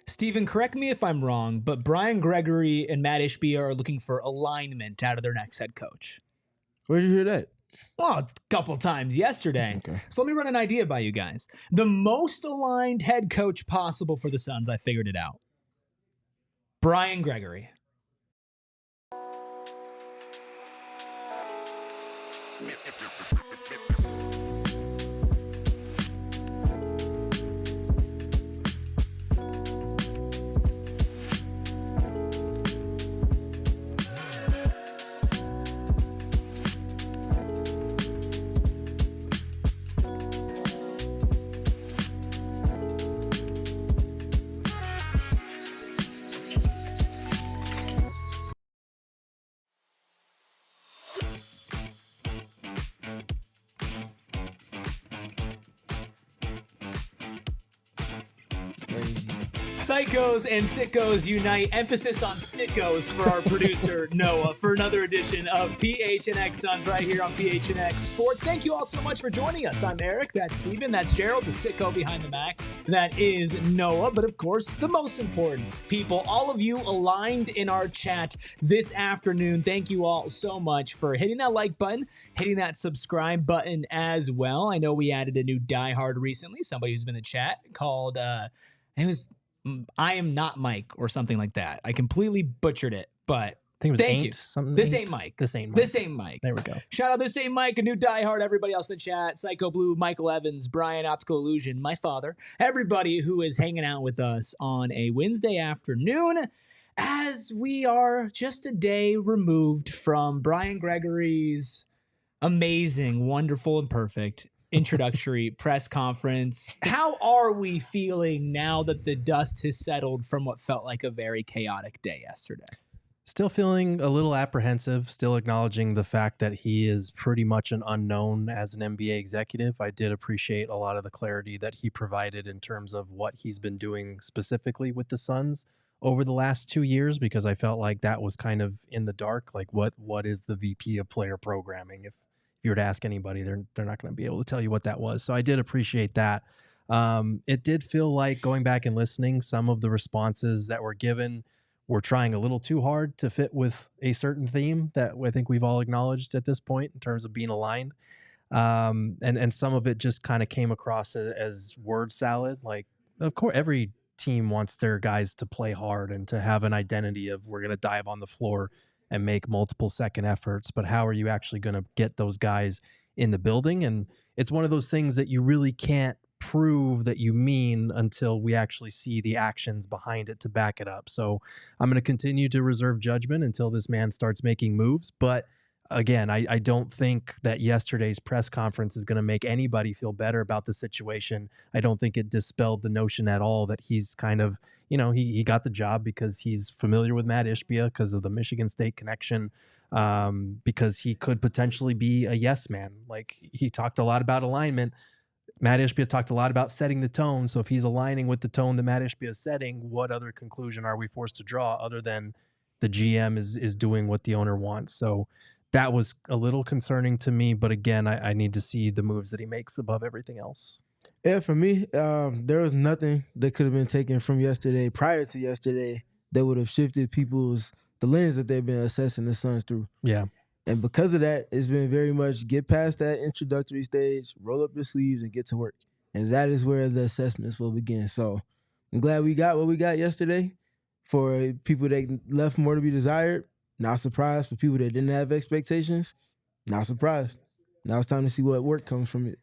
Stephen, correct me if I'm wrong, but Brian Gregory and Matt Ishbia are looking for alignment out of their next head coach. Where'd you hear that? Well, a couple times yesterday. Okay. So let me run an idea by you guys. The most aligned head coach possible for the Suns, I figured it out. Brian Gregory. Psychos and sickos unite. Emphasis on sickos for our producer, Noah, for another edition of PHNX Suns right here on PHNX Sports. Thank you all so much for joining us. I'm Erik, that's Stephen, that's Gerald, the sicko behind the Mac. That is Noah, but of course, the most important people, all of you aligned in our chat this afternoon. Thank you all so much for hitting that like button, hitting that subscribe button as well. I know we added a new diehard recently, somebody who's been in the chat called, I am not Mike or something like that. I completely butchered it, but I think it was thank you. Something. This ain't Mike. This ain't Mike. This ain't Mike. There we go. Shout out This Ain't Mike, a new diehard, everybody else in the chat, Psycho Blue, Michael Evans, Brian, Optical Illusion, my father, everybody who is hanging out with us on a Wednesday afternoon as we are just a day removed from Brian Gregory's amazing, wonderful, and perfect introductory press conference. How are we feeling now that the dust has settled from what felt like a very chaotic day yesterday? Still feeling a little apprehensive, still acknowledging the fact that he is pretty much an unknown as an NBA executive. I did appreciate a lot of the clarity that he provided in terms of what he's been doing specifically with the Suns over the last 2 years, because I felt like that was kind of in the dark. Like what is the VP of player programming? If you were to ask anybody, they're not going to be able to tell you what that was. So I did appreciate that. It did feel like, going back and listening, some of the responses that were given were trying a little too hard to fit with a certain theme that I think we've all acknowledged at this point in terms of being aligned. And some of it just kind of came across as word salad. Like, of course, every team wants their guys to play hard and to have an identity of, we're going to dive on the floor and make multiple second efforts, but how are you actually going to get those guys in the building? And it's one of those things that you really can't prove that you mean until we actually see the actions behind it to back it up. So I'm going to continue to reserve judgment until this man starts making moves. But again, I don't think that yesterday's press conference is going to make anybody feel better about the situation. I don't think it dispelled the notion at all that he's kind of, he got the job because he's familiar with Matt Ishbia because of the Michigan State connection, because he could potentially be a yes man. Like, he talked a lot about alignment. Matt Ishbia talked a lot about setting the tone. So if he's aligning with the tone that Matt Ishbia is setting, what other conclusion are we forced to draw other than the GM is doing what the owner wants? So that was a little concerning to me. But again, I need to see the moves that he makes above everything else. Yeah, for me, there was nothing that could have been taken from yesterday, prior to yesterday, that would have shifted the lens that they've been assessing the Suns through. Yeah. And because of that, it's been very much get past that introductory stage, roll up your sleeves, and get to work. And that is where the assessments will begin. So I'm glad we got what we got yesterday. For people that left more to be desired, not surprised. For people that didn't have expectations, not surprised. Now it's time to see what work comes from it.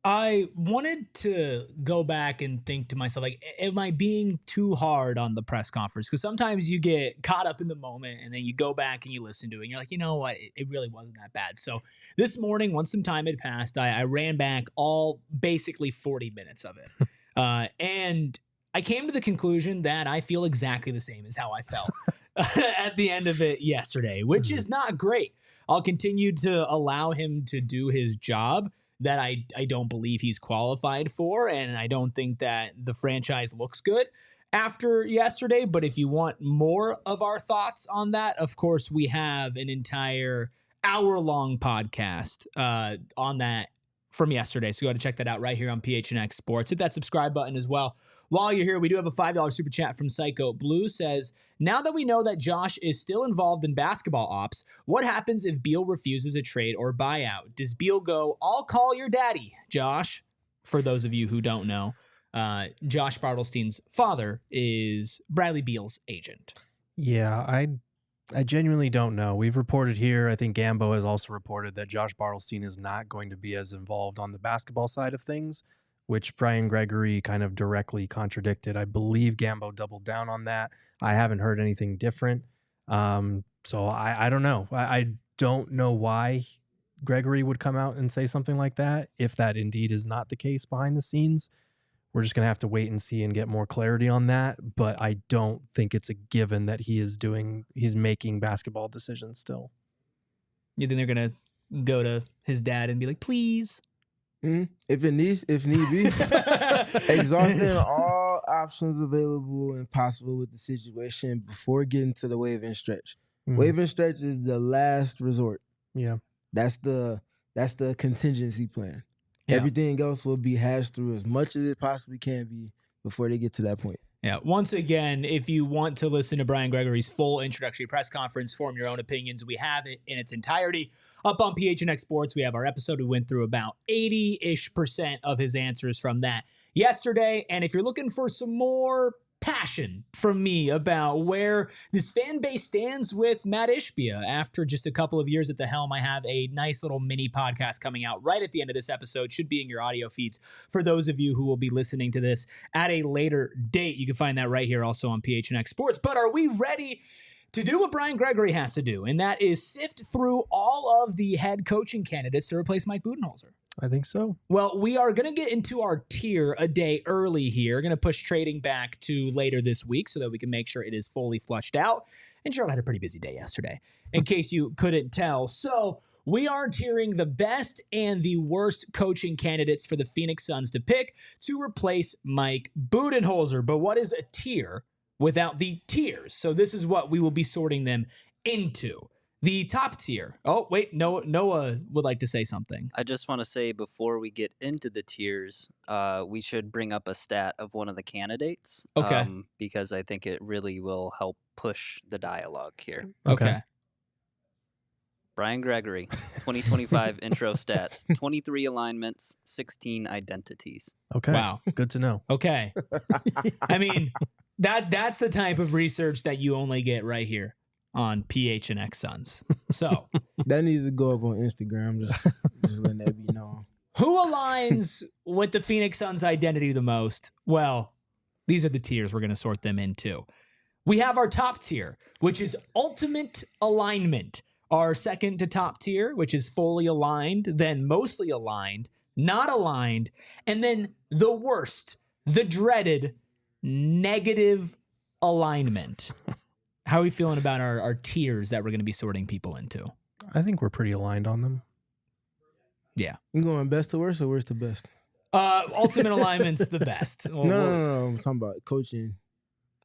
I wanted to go back and think to myself, like, am I being too hard on the press conference? Because sometimes you get caught up in the moment and then you go back and you listen to it and you're like, you know what, it really wasn't that bad. So this morning, once some time had passed, I ran back all basically 40 minutes of it. And I came to the conclusion that I feel exactly the same as how I felt at the end of it yesterday, which is not great. I'll continue to allow him to do his job that I don't believe he's qualified for, and I don't think that the franchise looks good after yesterday. But if you want more of our thoughts on that, of course, we have an entire hour-long podcast on that from yesterday. So go ahead and check that out right here on PHNX Sports. Hit that subscribe button as well. While you're here, we do have a $5 super chat from Psycho Blue. Says, now that we know that Josh is still involved in basketball ops, what happens if Beal refuses a trade or buyout? Does Beal go, I'll call your daddy, Josh? For those of you who don't know, Josh Bartelstein's father is Bradley Beal's agent. Yeah, I genuinely don't know. We've reported here, I think Gambo has also reported that Josh Bartelstein is not going to be as involved on the basketball side of things, which Brian Gregory kind of directly contradicted. I believe Gambo doubled down on that. I haven't heard anything different. So I don't know. I don't know why Gregory would come out and say something like that, if that indeed is not the case behind the scenes. We're just going to have to wait and see and get more clarity on that. But I don't think it's a given that he's making basketball decisions still. You think they're going to go to his dad and be like, please? Mm-hmm. If need be, exhausting all options available and possible with the situation before getting to the waiver and stretch. Mm-hmm. Waiver and stretch is the last resort. Yeah. That's the contingency plan. Yeah. Everything else will be hashed through as much as it possibly can be before they get to that point. Yeah. Once again, if you want to listen to Brian Gregory's full introductory press conference, form your own opinions, we have it in its entirety up on PHNX Sports. We have our episode. We went through about 80-ish% of his answers from that yesterday. And if you're looking for some more passion from me about where this fan base stands with Matt Ishbia after just a couple of years at the helm, I have a nice little mini podcast coming out right at the end of this episode. Should be in your audio feeds for those of you who will be listening to this at a later date. You can find that right here also on PHNX Sports. But are we ready to do what Brian Gregory has to do? And that is sift through all of the head coaching candidates to replace Mike Budenholzer. I think so. Well, we are going to get into our tier a day early here. Going to push trading back to later this week so that we can make sure it is fully flushed out. And Gerald had a pretty busy day yesterday, in case you couldn't tell. So we are tiering the best and the worst coaching candidates for the Phoenix Suns to pick to replace Mike Budenholzer. But what is a tier without the tiers? So this is what we will be sorting them into. The top tier. Oh, wait, Noah would like to say something. I just want to say before we get into the tiers, we should bring up a stat of one of the candidates. Okay. Because I think it really will help push the dialogue here. Okay. Brian Gregory, 2025 intro stats, 23 alignments, 16 identities. Okay. Wow. Good to know. Okay. I mean, that's the type of research that you only get right here on PHNX Suns. So that needs to go up on Instagram. Just letting that be known. Who aligns with the Phoenix Suns identity the most? Well, these are the tiers we're going to sort them into. We have our top tier, which is ultimate alignment. Our second to top tier, which is fully aligned, then mostly aligned, not aligned, and then the worst, the dreaded negative alignment. How are we feeling about our tiers that we're going to be sorting people into? I think we're pretty aligned on them. Yeah. You going best to worst or worst to best? Ultimate alignment's the best. No. I'm talking about coaching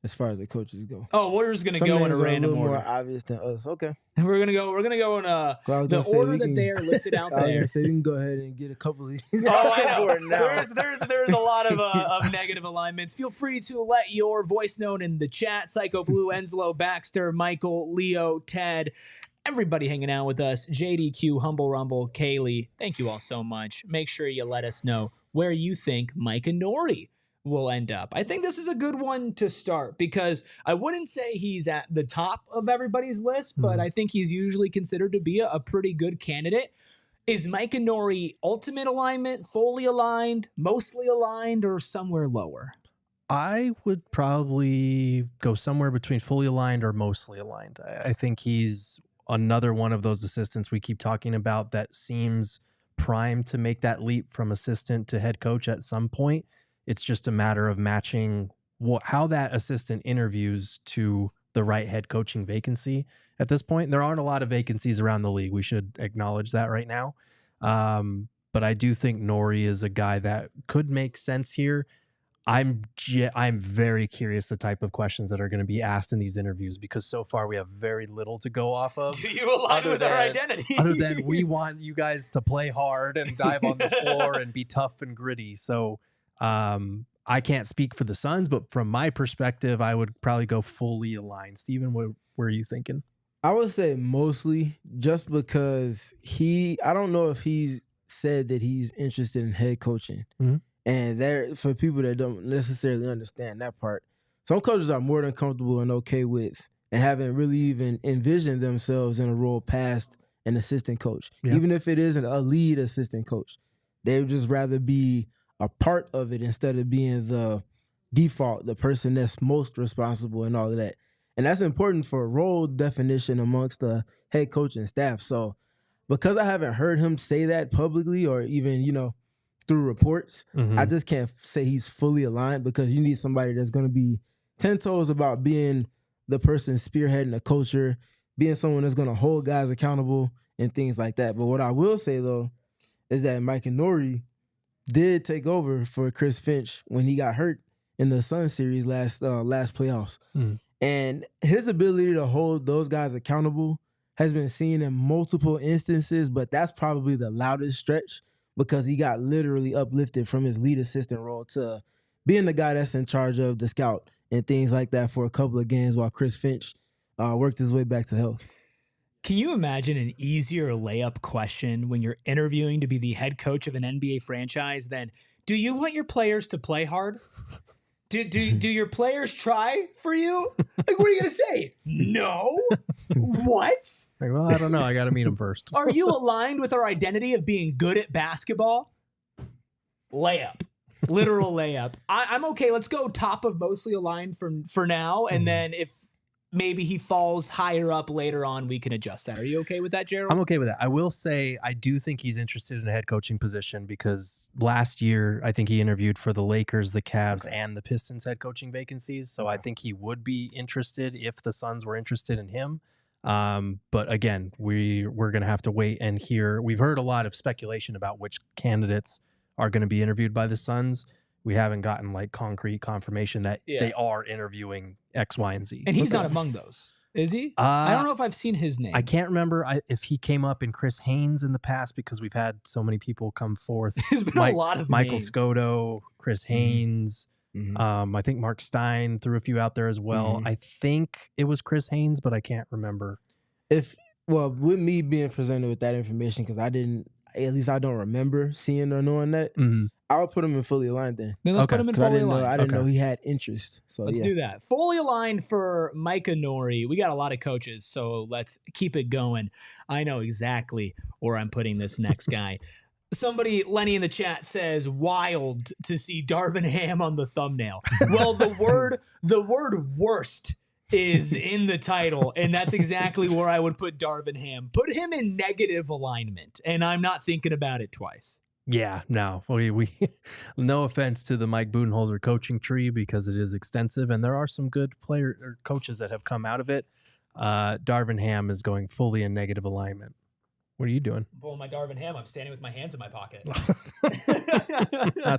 as far as the coaches go. Oh, we're just going to go in a random order. More obvious than us. Okay. We're going to go in the order that they are listed out there. I was going to say we can go ahead and get a couple of these. Oh, I know. There's a lot of negative alignments. Feel free to let your voice known in the chat. Psycho Blue, Enslow, Baxter, Michael, Leo, Ted, everybody hanging out with us. JDQ, Humble Rumble, Kaylee. Thank you all so much. Make sure you let us know where you think Micah Nori will end up. I think this is a good one to start because I wouldn't say he's at the top of everybody's list, but I think he's usually considered to be a pretty good candidate. Is Micah Nori ultimate alignment, fully aligned, mostly aligned, or somewhere lower? I would probably go somewhere between fully aligned or mostly aligned. I think he's another one of those assistants we keep talking about that seems primed to make that leap from assistant to head coach at some point. It's just a matter of matching how that assistant interviews to the right head coaching vacancy at this point. There aren't a lot of vacancies around the league. We should acknowledge that right now. But I do think Nori is a guy that could make sense here. I'm very curious the type of questions that are going to be asked in these interviews, because so far we have very little to go off of. Do you align with our identity? Other than we want you guys to play hard and dive on the floor and be tough and gritty. So I can't speak for the Suns, but from my perspective, I would probably go fully aligned. Stephen, what were you thinking? I would say mostly just because I don't know if he's said that he's interested in head coaching. Mm-hmm. And there, for people that don't necessarily understand that part, some coaches are more than comfortable and okay with and haven't really even envisioned themselves in a role past an assistant coach. Yeah. Even if it isn't a lead assistant coach, they would just rather be a part of it instead of being the default, the person that's most responsible and all of that. And that's important for role definition amongst the head coach and staff. So because I haven't heard him say that publicly or even, through reports, I just can't say he's fully aligned, because you need somebody that's going to be 10 toes about being the person spearheading the culture, being someone that's going to hold guys accountable and things like that. But what I will say, though, is that Micah and Nori did take over for Chris Finch when he got hurt in the Suns series last playoffs. And his ability to hold those guys accountable has been seen in multiple instances, but that's probably the loudest stretch, because he got literally uplifted from his lead assistant role to being the guy that's in charge of the scout and things like that for a couple of games while Chris Finch worked his way back to health. Can you imagine an easier layup question when you're interviewing to be the head coach of an NBA franchise than, do you want your players to play hard? Do your players try for you? Like, what are you going to say? No? What? Like, well, I don't know. I got to meet them first. Are you aligned with our identity of being good at basketball? Layup. Literal layup. I'm okay. Let's go top of mostly aligned for now. And then if maybe he falls higher up later on, we can adjust that. Are you okay with that, Gerald? I'm okay with that. I will say I do think he's interested in a head coaching position, because last year I think he interviewed for the Lakers, the Cavs, and the Pistons head coaching vacancies. So I think he would be interested if the Suns were interested in him. But again, we're going to have to wait and hear. We've heard a lot of speculation about which candidates are going to be interviewed by the Suns. We haven't gotten like concrete confirmation that they are interviewing X, Y, and Z. And he's not among those, is he? I don't know if I've seen his name. I can't remember if he came up in Chris Haynes in the past, because we've had so many people come forth. There's been a lot of Michael names. Scotto, Chris Haynes. I think Mark Stein threw a few out there as well. I think it was Chris Haynes, but I can't remember. With me being presented with that information, because I don't remember seeing or knowing that, I would put him in fully aligned then. Then let's put him in fully aligned. I didn't know he had interest. So let's do that. Fully aligned for Micah Nori. We got a lot of coaches, so let's keep it going. I know exactly where I'm putting this next guy. Somebody, Lenny in the chat, says wild to see Darvin Ham on the thumbnail. Well, the word worst is in the title, and that's exactly where I would put Darvin Ham. Put him in negative alignment, and I'm not thinking about it twice. Yeah, no. We no offense to the Mike Budenholzer coaching tree, because it is extensive, and there are some good coaches that have come out of it. Darvin Ham is going fully in negative alignment. What are you doing? Pulling my Darvin Ham. I'm standing with my hands in my pocket. Not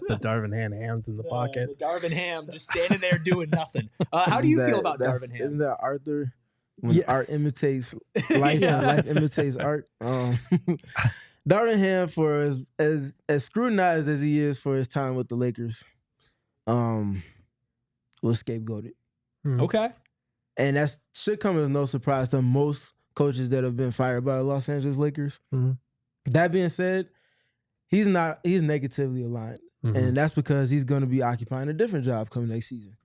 the Darvin Ham hands in the pocket. The Darvin Ham just standing there doing nothing. How do you feel about Darvin Ham? Isn't that Arthur? When art imitates life and life imitates art. Darvin Ham, for as scrutinized as he is for his time with the Lakers, was scapegoated. Okay. And that should come as no surprise to most coaches that have been fired by the Los Angeles Lakers. That being said, he's negatively aligned. And that's because he's going to be occupying a different job coming next season.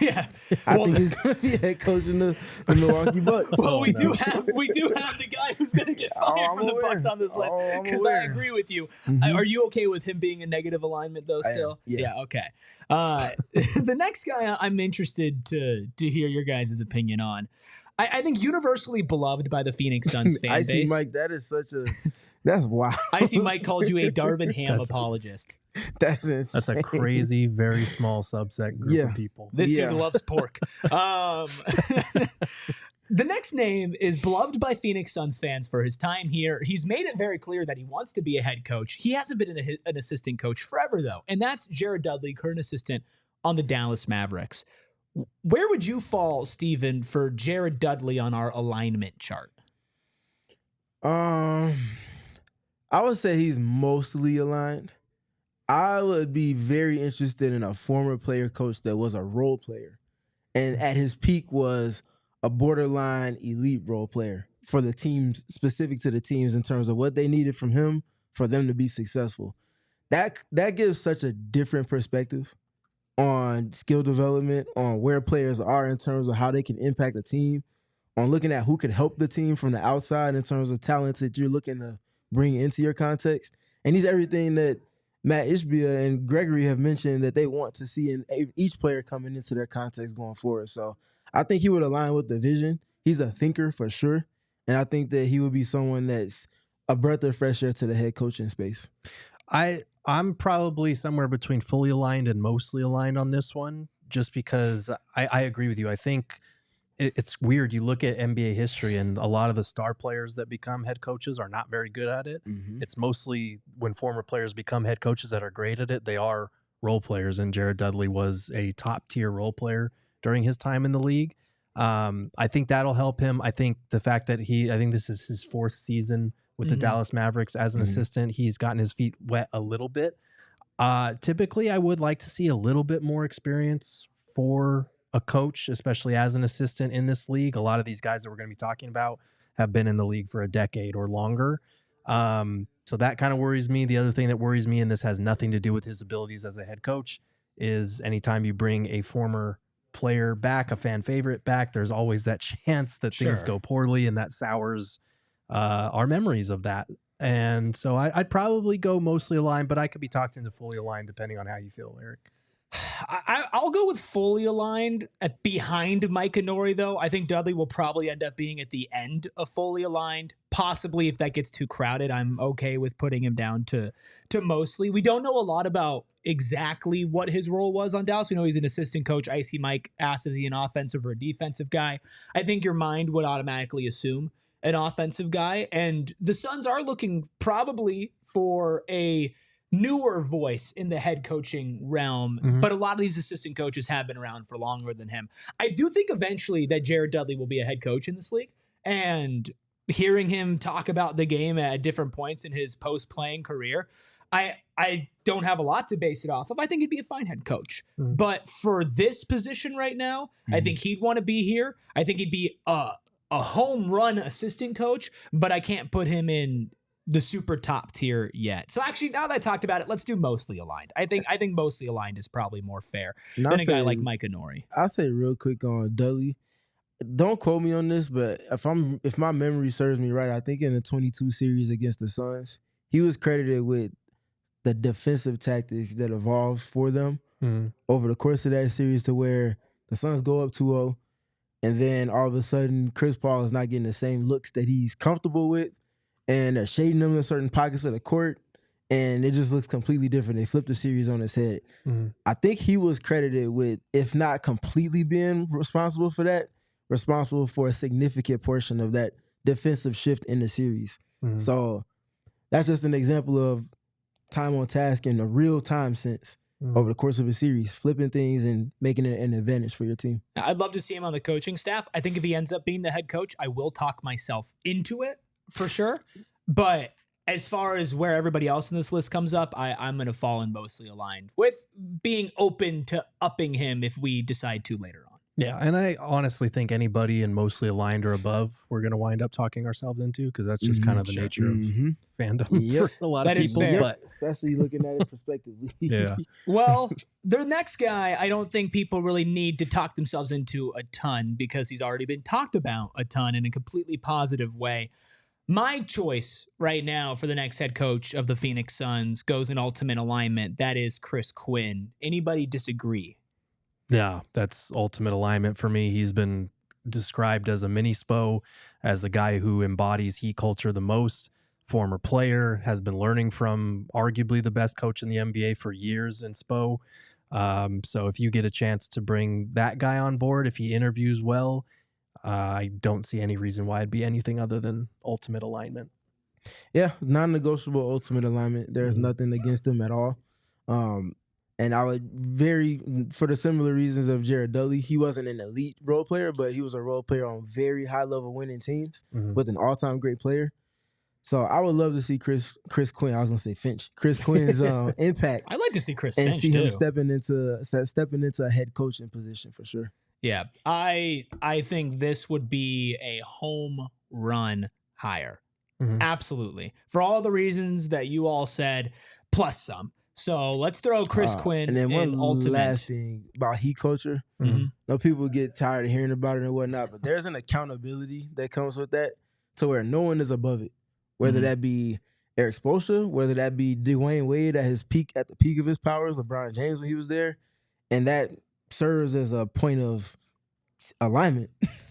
Yeah, I think he's going to be head coach in the Milwaukee Bucks. Well, we do have the guy who's going to get fired from the Bucks on this list, because I agree with you. Are you okay with him being in negative alignment though? Still, yeah. Okay. The next guy I'm interested to hear your guys' opinion on. I think universally beloved by the Phoenix Suns fan base. I see, Mike. That is that's wild. I see Mike called you a Darvin Ham apologist. That's insane. That's a crazy, very small subset group of people. This dude loves pork. The next name is beloved by Phoenix Suns fans for his time here. He's made it very clear that he wants to be a head coach. He hasn't been an assistant coach forever, though, and that's Jared Dudley, current assistant on the Dallas Mavericks. Where would you fall, Stephen, for Jared Dudley on our alignment chart? I would say he's mostly aligned. I would be very interested in a former player coach that was a role player and at his peak was a borderline elite role player for the teams, specific to the teams in terms of what they needed from him for them to be successful. That gives such a different perspective on skill development, on where players are in terms of how they can impact a team, on looking at who could help the team from the outside in terms of talents that you're looking to bring into your context. And he's everything that Matt Ishbia and Gregory have mentioned that they want to see in each player coming into their context going forward. So I think he would align with the vision. He's a thinker for sure. And I think that he would be someone that's a breath of fresh air to the head coaching space. I'm probably somewhere between fully aligned and mostly aligned on this one, just because I agree with you. I think it's weird. You look at NBA history and a lot of the star players that become head coaches are not very good at it. Mm-hmm. It's mostly when former players become head coaches that are great at it, they are role players. And Jared Dudley was a top tier role player during his time in the league. I think that'll help him. I think the fact that I think this is his fourth season with the Dallas Mavericks as an assistant. He's gotten his feet wet a little bit. Typically, I would like to see a little bit more experience for a coach, especially as an assistant in this league. A lot of these guys that we're going to be talking about have been in the league for a decade or longer. So that kind of worries me. The other thing that worries me, and this has nothing to do with his abilities as a head coach, is anytime you bring a former player back, a fan favorite back, there's always that chance that things go poorly, and that sours our memories of that. And so I'd probably go mostly aligned, but I could be talked into fully aligned depending on how you feel, Erik. I'll go with fully aligned behind Micah Nori, though. I think Dudley will probably end up being at the end of fully aligned. Possibly if that gets too crowded, I'm okay with putting him down to mostly. We don't know a lot about exactly what his role was on Dallas. We know he's an assistant coach. Icy Mike asked, is he an offensive or a defensive guy? I think your mind would automatically assume an offensive guy. And the Suns are looking probably for a newer voice in the head coaching realm, but a lot of these assistant coaches have been around for longer than him. I do think eventually that Jared Dudley will be a head coach in this league, and hearing him talk about the game at different points in his post-playing career, I don't have a lot to base it off of. I think he'd be a fine head coach. But for this position right now, I think he'd want to be here. I think he'd be a home run assistant coach, but I can't put him in the super top tier yet. So actually, now that I talked about it, let's do mostly aligned. I think mostly aligned is probably more fair than a guy like Micah Nori. I'll say real quick on Dudley. Don't quote me on this, but if my memory serves me right, I think in the 22 series against the Suns, he was credited with the defensive tactics that evolved for them over the course of that series, to where the Suns go up 2-0, and then all of a sudden Chris Paul is not getting the same looks that he's comfortable with, and they're shading them in certain pockets of the court, and it just looks completely different. They flipped the series on its head. I think he was credited with, if not completely being responsible for that, responsible for a significant portion of that defensive shift in the series. So that's just an example of time on task in a real time sense over the course of a series, flipping things and making it an advantage for your team. I'd love to see him on the coaching staff. I think if he ends up being the head coach, I will talk myself into it for sure. But as far as where everybody else in this list comes up, I'm going to fall in mostly aligned, with being open to upping him if we decide to later on. Yeah, and I honestly think anybody in mostly aligned or above, we're going to wind up talking ourselves into, because that's just kind of the nature of fandom for a lot of people. But especially looking at it prospectively. Yeah. Well, the next guy, I don't think people really need to talk themselves into a ton, because he's already been talked about a ton in a completely positive way. My choice right now for the next head coach of the Phoenix Suns goes in ultimate alignment. That is Chris Quinn. Anybody disagree? Yeah, that's ultimate alignment for me. He's been described as a mini Spo, as a guy who embodies Heat culture the most. Former player, has been learning from arguably the best coach in the NBA for years in Spo. So if you get a chance to bring that guy on board, if he interviews well, I don't see any reason why it'd be anything other than ultimate alignment. Yeah, non-negotiable ultimate alignment. There's nothing against him at all. And I would for the similar reasons of Jared Dudley, he wasn't an elite role player, but he was a role player on very high level winning teams with an all-time great player. So I would love to see Chris Quinn. I was gonna say Finch. Chris Quinn's impact. I'd like to see Chris and Finch see too. him stepping into a head coaching position for sure. Yeah, I think this would be a home run hire. Absolutely, for all the reasons that you all said, plus some. So let's throw Chris Quinn and then one ultimate. last thing about heat culture. No, people get tired of hearing about it and whatnot, but there's an accountability that comes with that, to where no one is above it. Whether that be Eric Spoelstra, whether that be Dwayne Wade at the peak of his powers, LeBron James when he was there, and that serves as a point of alignment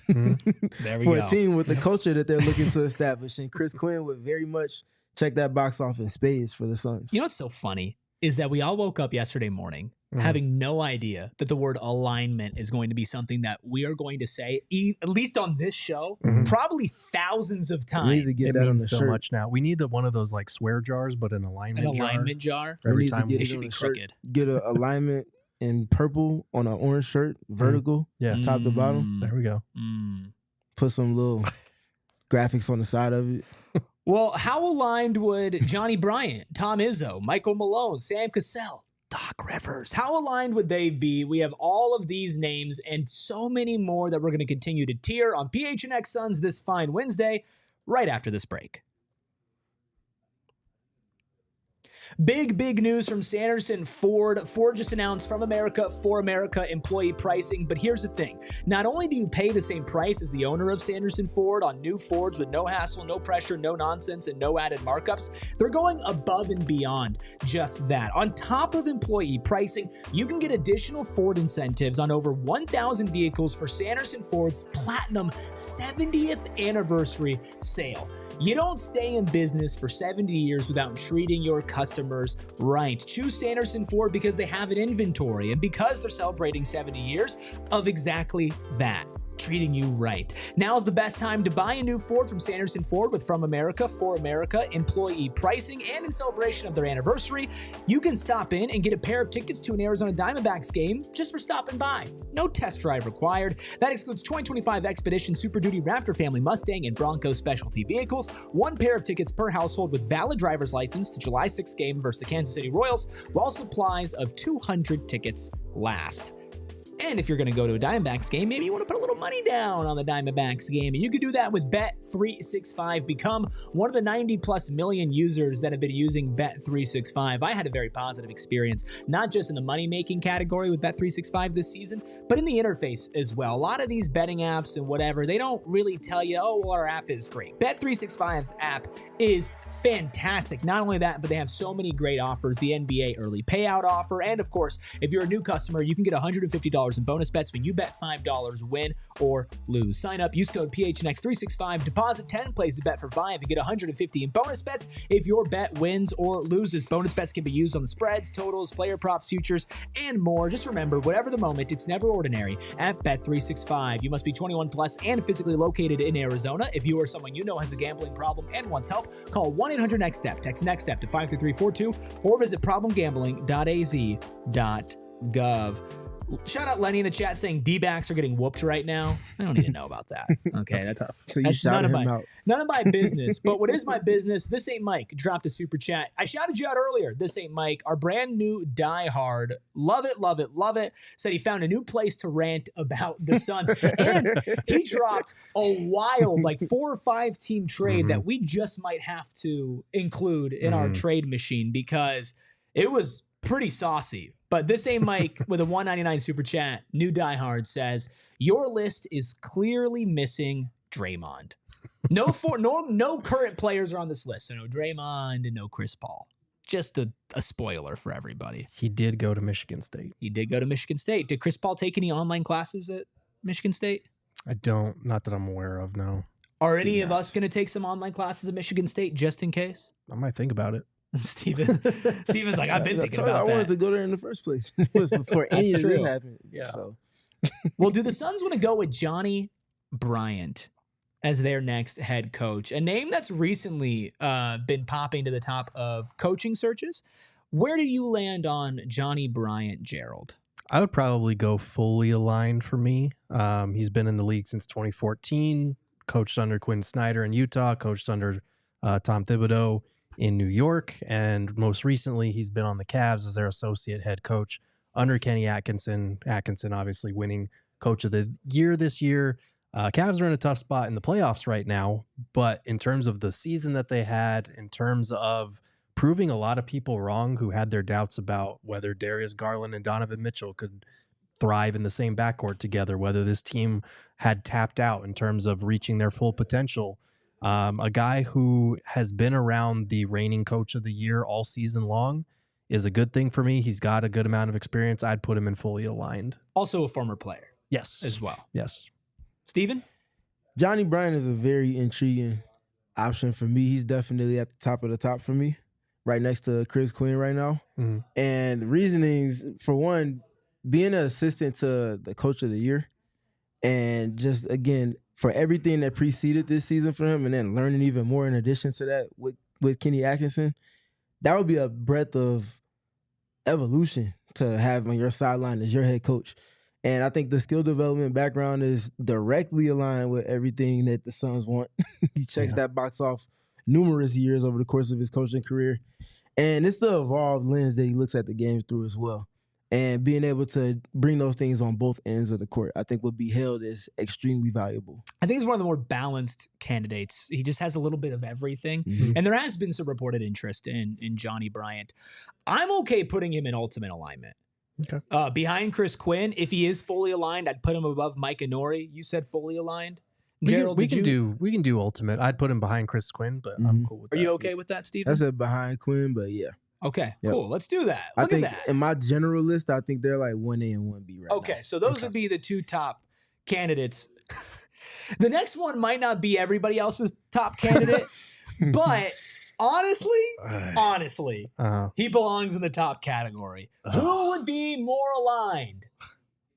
There we for go. a team with the culture that they're looking to establish. And Chris Quinn would very much check that box off in spades for the Suns. You know what's so funny is that we all woke up yesterday morning having no idea that the word alignment is going to be something that we are going to say, at least on this show, probably thousands of times. We need to get It that on means the so shirt. much now. We need one of those like swear jars, but an alignment An jar. alignment jar. We Every need to time get It it should on be the shirt. crooked. Get an alignment in purple on an orange shirt, vertical, Yeah. top to bottom. There we go. Put some little graphics on the side of it. Well, how aligned would Johnnie Bryant, Tom Izzo, Michael Malone, Sam Cassell, Doc Rivers, how aligned would they be? We have all of these names and so many more that we're going to continue to tier on PHNX Suns this fine Wednesday, right after this break. Big news from Sanderson Ford. Ford just announced from America for America employee pricing. But here's the thing. Not only do you pay the same price as the owner of Sanderson Ford on new Fords with no hassle, no pressure, no nonsense, and no added markups, they're going above and beyond just that. On top of employee pricing, you can get additional Ford incentives on over 1,000 vehicles for Sanderson Ford's Platinum 70th anniversary sale. You don't stay in business for 70 years without treating your customers right. Choose Sanderson Ford because they have an inventory and because they're celebrating 70 years of exactly that. Treating you right. Now's the best time to buy a new Ford from Sanderson Ford with From America for America employee pricing, and in celebration of their anniversary, you can stop in and get a pair of tickets to an Arizona Diamondbacks game just for stopping by. No test drive required. That excludes 2025 Expedition Super Duty Raptor Family Mustang and Bronco specialty vehicles, one pair of tickets per household with valid driver's license to July 6th game versus the Kansas City Royals, while supplies of 200 tickets last. And if you're going to go to a Diamondbacks game, maybe you want to put a little money down on the Diamondbacks game. And you can do that with Bet365. Become one of the 90+ million users that have been using Bet365. I had a very positive experience, not just in the money-making category with Bet365 this season, but in the interface as well. A lot of these betting apps and whatever, they don't really tell you, oh, well, our app is great. Bet365's app is fantastic. Not only that, but they have so many great offers. The NBA early payout offer. And of course, if you're a new customer, you can get $150 in bonus bets when you bet $5, win or lose. Sign up, use code PHNX365, deposit 10, place the bet for $5, and get $150 in bonus bets if your bet wins or loses. Bonus bets can be used on the spreads, totals, player props, futures, and more. Just remember, whatever the moment, it's never ordinary at Bet365. You must be 21 plus and physically located in Arizona. If you or someone you know has a gambling problem and wants help, call 1-800-NEXT-STEP. Text NEXT STEP to 53342 or visit problemgambling.az.gov. Shout out Lenny in the chat saying D-backs are getting whooped right now. I don't need to know about that. Okay, that's So you that's none shouted of him my out. none of my business. But what is my business? This Ain't Mike dropped a super chat. I shouted you out earlier. This Ain't Mike, our brand new diehard. Love it, love it, love it. Said he found a new place to rant about the Suns. And he dropped a wild, like 4 or 5 team trade that we just might have to include in our trade machine because it was pretty saucy. But This Ain't Mike with a $1.99 super chat, new diehard, says, your list is clearly missing Draymond. No current players are on this list. So no Draymond and no Chris Paul. Just a spoiler for everybody. He did go to Michigan State. He did go to Michigan State. Did Chris Paul take any online classes at Michigan State? Not that I'm aware of, no. Are any of us going to take some online classes at Michigan State just in case? I might think about it. Steven's like, I've been thinking about I that. wanted to go there in the first place. It was before any of this true. happened. Yeah. So. Well, do the Suns want to go with Johnnie Bryant as their next head coach? A name that's recently been popping to the top of coaching searches. Where do you land on Johnnie, Bryant, Gerald? I would probably go fully aligned for me. He's been in the league since 2014, coached under Quinn Snyder in Utah, coached under Tom Thibodeau in New York, and most recently he's been on the Cavs as their associate head coach under Kenny Atkinson. Atkinson obviously winning coach of the year this year. Cavs are in a tough spot in the playoffs right now, but in terms of the season that they had, in terms of proving a lot of people wrong who had their doubts about whether Darius Garland and Donovan Mitchell could thrive in the same backcourt together, whether this team had tapped out in terms of reaching their full potential. A guy who has been around the reigning coach of the year all season long is a good thing for me. He's got a good amount of experience. I'd put him in fully aligned. Also a former player. Yes. As well. Yes. Stephen? Johnnie Bryant is a very intriguing option for me. He's definitely at the top for me, right next to Chris Quinn right now. Mm-hmm. And reasonings, for one, being an assistant to the coach of the year, and just, again, for everything that preceded this season for him, and then learning even more in addition to that with Kenny Atkinson, that would be a breadth of evolution to have on your sideline as your head coach. And I think the skill development background is directly aligned with everything that the Suns want. He checks that box off numerous years over the course of his coaching career. And it's the evolved lens that he looks at the games through as well. And being able to bring those things on both ends of the court, I think would be held as extremely valuable. I think he's one of the more balanced candidates. He just has a little bit of everything. Mm-hmm. And there has been some reported interest in Johnnie Bryant. I'm okay putting him in ultimate alignment. Okay. Behind Chris Quinn, if he is fully aligned, I'd put him above Micah Nori. You said fully aligned. Gerald, we can do ultimate. I'd put him behind Chris Quinn, but I'm cool with that. Are you okay with that, Stephen? I said behind Quinn, but yeah. Okay, Yep. cool. Let's do that. I Look think at that. in my general list, I think they're like 1A and 1B right now. Okay, so those would be the two top candidates. The next one might not be everybody else's top candidate, but honestly, he belongs in the top category. Who would be more aligned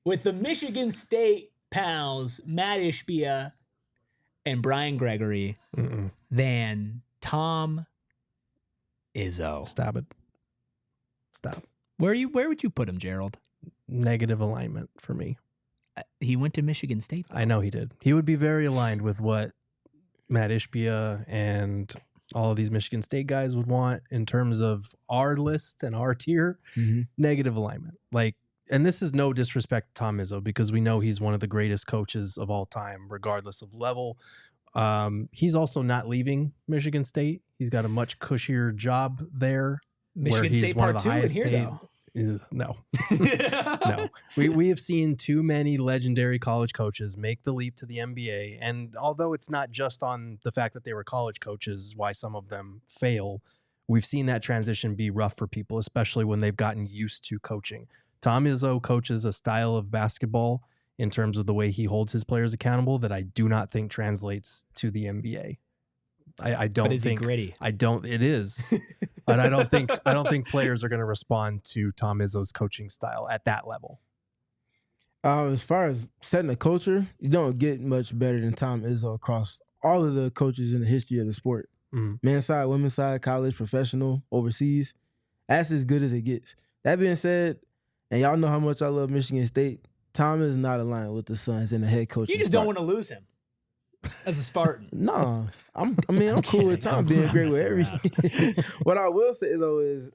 with the Michigan State pals, Matt Ishbia and Brian Gregory, than Tom Izzo? Stop it. Stop. Where would you put him, Gerald? Negative alignment for me. He went to Michigan State, though. I know he did. He would be very aligned with what Matt Ishbia and all of these Michigan State guys would want in terms of our list and our tier. Negative alignment. And this is no disrespect to Tom Izzo, because we know he's one of the greatest coaches of all time, regardless of level. He's also not leaving Michigan State. He's got a much cushier job there. Michigan State Part 2 in here, though. No. No. We have seen too many legendary college coaches make the leap to the NBA. And although it's not just on the fact that they were college coaches, why some of them fail, we've seen that transition be rough for people, especially when they've gotten used to coaching. Tom Izzo coaches a style of basketball in terms of the way he holds his players accountable that I do not think translates to the NBA. I don't think he gritty? It is. But I don't think players are going to respond to Tom Izzo's coaching style at that level. As far as setting a culture, you don't get much better than Tom Izzo across all of the coaches in the history of the sport. Men's side, women's side, college, professional, overseas. That's as good as it gets. That being said, and y'all know how much I love Michigan State, Tom is not aligned with the Suns and the head coach. You just don't want to lose him as a Spartan. No, I'm cool with Tom being great with everything. What I will say though is,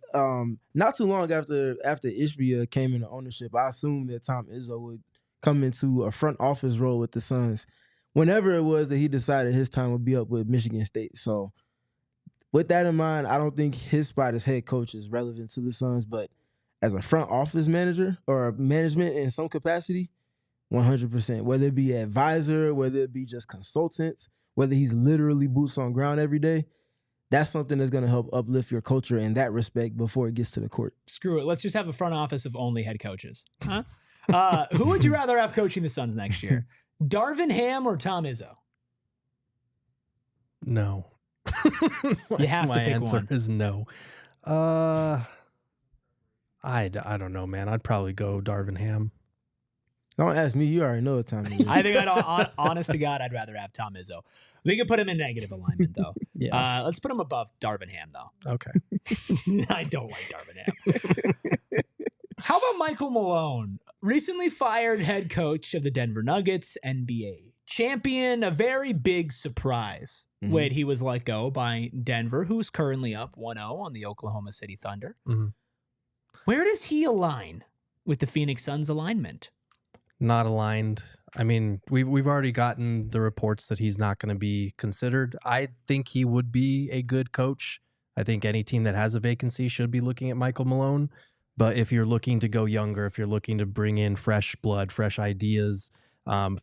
not too long after Ishbia came into ownership, I assumed that Tom Izzo would come into a front office role with the Suns whenever it was that he decided his time would be up with Michigan State. So with that in mind, I don't think his spot as head coach is relevant to the Suns, but as a front office manager or management in some capacity, 100%. Whether it be advisor, whether it be just consultants, whether he's literally boots on ground every day, that's something that's going to help uplift your culture in that respect before it gets to the court. Screw it. Let's just have a front office of only head coaches. Huh? Who would you rather have coaching the Suns next year? Darvin Ham or Tom Izzo? No. You have to My pick answer one. is no. I don't know, man. I'd probably go Darvin Ham. Don't ask me. You already know what time it is. I think, honest to God, I'd rather have Tom Izzo. We could put him in negative alignment, though. Yeah. Let's put him above Darvin Ham, though. Okay. I don't like Darvin Ham. How about Michael Malone? Recently fired head coach of the Denver Nuggets, NBA champion. A very big surprise when he was let go by Denver, who's currently up 1-0 on the Oklahoma City Thunder. Where does he align with the Phoenix Suns alignment? Not aligned. I mean, we've already gotten the reports that he's not going to be considered. I think he would be a good coach. I think any team that has a vacancy should be looking at Michael Malone. But if you're looking to go younger, if you're looking to bring in fresh blood, fresh ideas,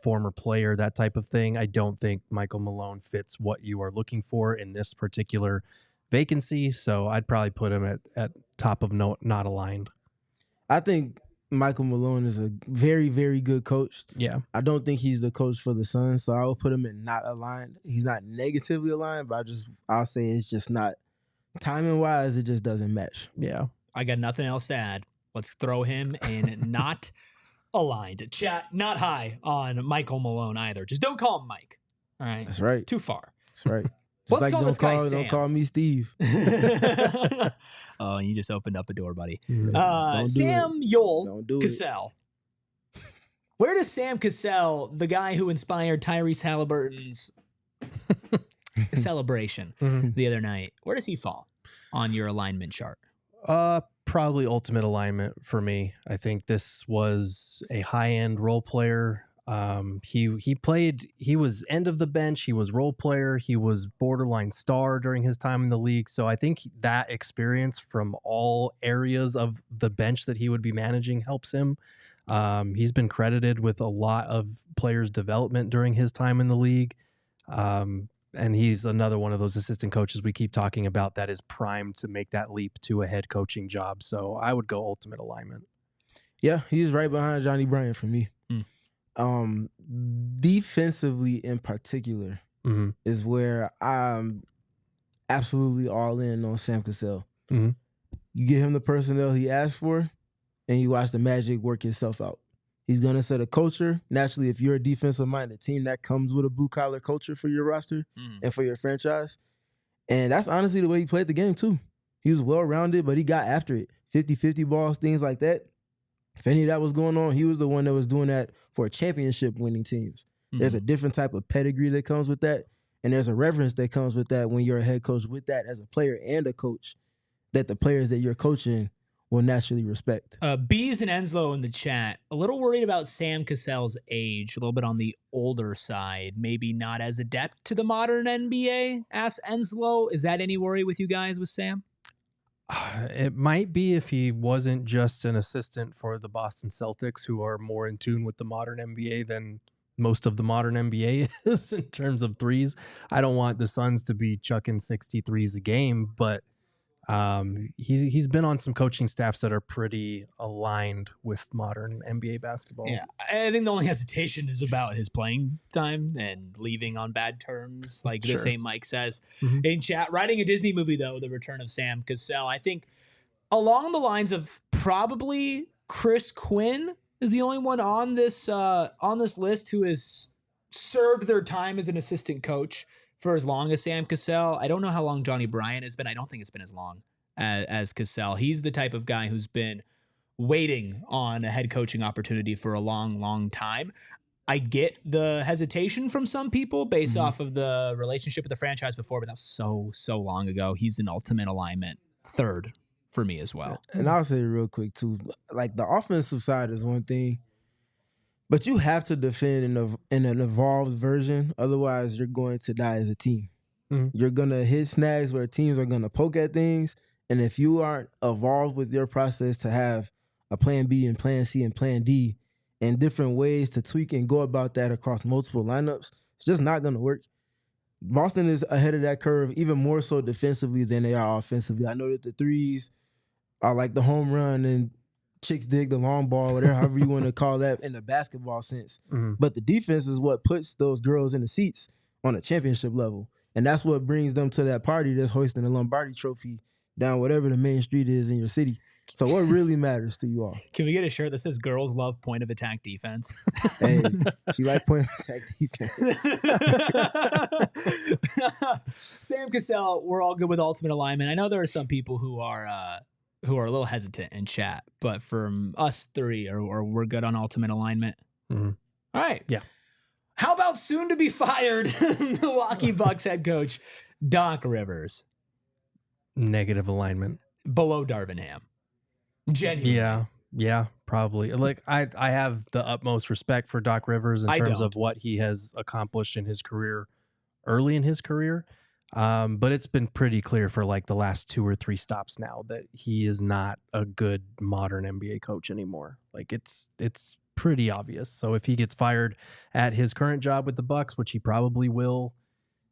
former player, that type of thing, I don't think Michael Malone fits what you are looking for in this particular vacancy. So I'd probably put him at top of not aligned. I think Michael Malone is a very, very good coach. Yeah. I don't think he's the coach for the Suns, so I will put him in not aligned. He's not negatively aligned, but I'll say it's just not, timing-wise, it just doesn't match. Yeah. I got nothing else to add. Let's throw him in not aligned. Chat, not high on Michael Malone either. Just don't call him Mike. All right? That's right. It's too far. That's right. Just Let's like call this guy Sam. Don't call me Steve. Oh, you just opened up a door, buddy. Don't Sam do Cassell. Where does Sam Cassell, the guy who inspired Tyrese Haliburton's celebration the other night, where does he fall on your alignment chart? Probably ultimate alignment for me. I think this was a high-end role player. He was end of the bench. He was role player. He was borderline star during his time in the league. So I think that experience from all areas of the bench that he would be managing helps him. He's been credited with a lot of players' development during his time in the league. And he's another one of those assistant coaches we keep talking about that is primed to make that leap to a head coaching job. So I would go ultimate alignment. Yeah, he's right behind Johnnie Bryant for me. Defensively in particular is where I'm absolutely all in on Sam Cassell. You get him the personnel he asked for, and you watch the magic work itself out. He's going to set a culture. Naturally, if you're a defensive-minded team, that comes with a blue-collar culture for your roster and for your franchise. And that's honestly the way he played the game, too. He was well-rounded, but he got after it. 50-50 balls, things like that. If any of that was going on, he was the one that was doing that for championship-winning teams. There's a different type of pedigree that comes with that, and there's a reverence that comes with that when you're a head coach with that as a player and a coach, that the players that you're coaching will naturally respect. Bees and Enslow in the chat, a little worried about Sam Cassell's age, a little bit on the older side, maybe not as adept to the modern NBA, asks Enslow. Is that any worry with you guys with Sam? It might be if he wasn't just an assistant for the Boston Celtics, who are more in tune with the modern NBA than most of the modern NBA is in terms of threes. I don't want the Suns to be chucking 60 threes a game, but he's been on some coaching staffs that are pretty aligned with modern NBA basketball. Yeah, I think the only hesitation is about his playing time and leaving on bad terms, like the same Mike says in chat. Writing a Disney movie, though, The Return of Sam Cassell, I think along the lines of probably Chris Quinn is the only one on this list who has served their time as an assistant coach for as long as Sam Cassell. I don't know how long Johnnie Bryant has been. I don't think it's been as long as Cassell. He's the type of guy who's been waiting on a head coaching opportunity for a long, long time. I get the hesitation from some people based off of the relationship with the franchise before, but that was so long ago. He's an ultimate alignment third for me as well. And I'll say real quick, too, like the offensive side is one thing, but you have to defend in an evolved version. Otherwise, you're going to die as a team. You're going to hit snags where teams are going to poke at things. And if you aren't evolved with your process to have a plan B and plan C and plan D and different ways to tweak and go about that across multiple lineups, it's just not going to work. Boston is ahead of that curve, even more so defensively than they are offensively. I know that the threes are like the home run and chicks dig the long ball, whatever, however you want to call that in the basketball sense. But the defense is what puts those girls in the seats on a championship level. And that's what brings them to that party that's hoisting the Lombardi trophy down whatever the main street is in your city. So what really matters to you all? Can we get a shirt that says "Girls love point of attack defense"? Hey, she like point of attack defense. Sam Cassell, we're all good with ultimate alignment. I know there are some people who are a little hesitant in chat, but from us three, or we're good on ultimate alignment. Mm-hmm. All right. Yeah. How about soon to be fired Milwaukee Bucks head coach Doc Rivers? Negative alignment. Below Darvin Ham. Genuinely. Yeah, probably. Like I have the utmost respect for Doc Rivers in terms of what he has accomplished in his career, early in his career. But it's been pretty clear for like the last 2 or 3 stops now that he is not a good modern NBA coach anymore. Like it's pretty obvious. So if he gets fired at his current job with the Bucks, which he probably will,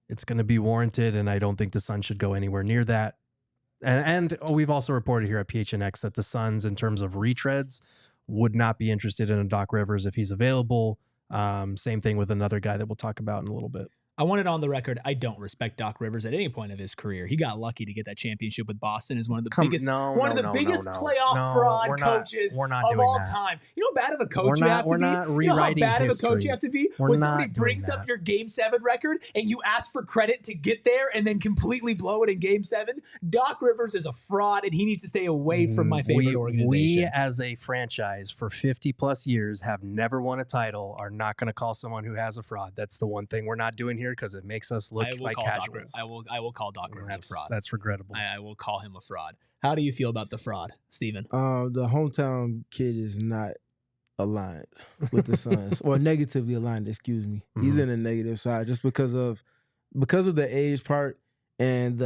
it's going to be warranted, and I don't think the Suns should go anywhere near that. And we've also reported here at PHNX that the Suns, in terms of retreads, would not be interested in a Doc Rivers if he's available. Same thing with another guy that we'll talk about in a little bit. I want it on the record. I don't respect Doc Rivers at any point of his career. He got lucky to get that championship with Boston as one of the biggest playoff fraud coaches of all time. You know how bad of a coach you have to be? You know how bad of a coach you have to be when somebody brings up your Game 7 record and you ask for credit to get there and then completely blow it in Game 7? Doc Rivers is a fraud, and he needs to stay away from my favorite organization. We, as a franchise for 50 plus years, have never won a title, are not going to call someone who has a fraud. That's the one thing we're not doing here, because it makes us look like casuals. I will call Doc Rivers a fraud. That's regrettable. I will call him a fraud. How do you feel about the fraud, Stephen? The hometown kid is not aligned with the Suns, or negatively aligned. Excuse me. Mm-hmm. He's in the negative side just because of the age part, and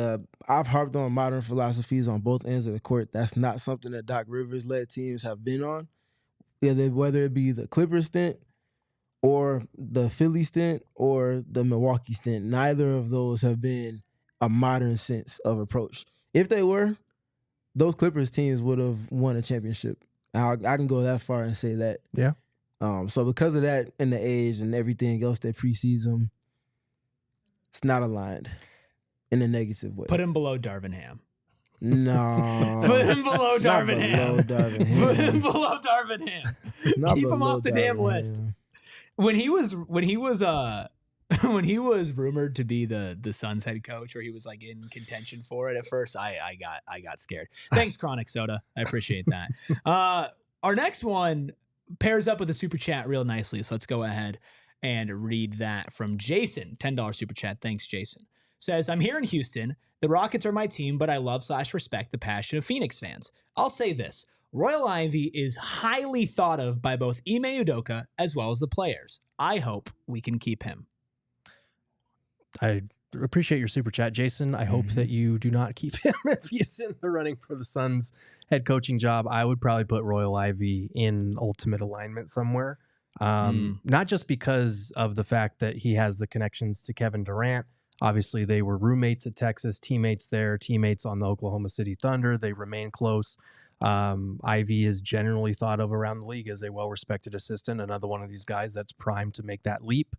I've harped on modern philosophies on both ends of the court. That's not something that Doc Rivers led teams have been on. Whether it be the Clippers stint, or the Philly stint, or the Milwaukee stint. Neither of those have been a modern sense of approach. If they were, those Clippers teams would have won a championship. I can go that far and say that. Yeah. So because of that and the age and everything else that precedes them, it's not aligned in a negative way. Put him below Darvin Ham. No. Put him below Darvin Ham. Darvin Ham. Put him below Darvin Ham. Keep him off the damn list. When he was rumored to be the Suns head coach, or he was like in contention for it at first, I got scared. Thanks, Chronic Soda. I appreciate that. Our next one pairs up with a super chat real nicely, so let's go ahead and read that from Jason. $10 super chat. Thanks, Jason. Says, I'm here in Houston. The Rockets are my team, but I love/respect the passion of Phoenix fans. I'll say this. Royal Ivey is highly thought of by both Ime Udoka as well as the players. I hope we can keep him. I appreciate your super chat, Jason. I hope that you do not keep him if he's in the running for the Suns head coaching job. I would probably put Royal Ivey in ultimate alignment somewhere. Not just because of the fact that he has the connections to Kevin Durant. Obviously, they were roommates at Texas, teammates there, teammates on the Oklahoma City Thunder. They remain close. Ivey is generally thought of around the league as a well-respected assistant, another one of these guys that's primed to make that leap.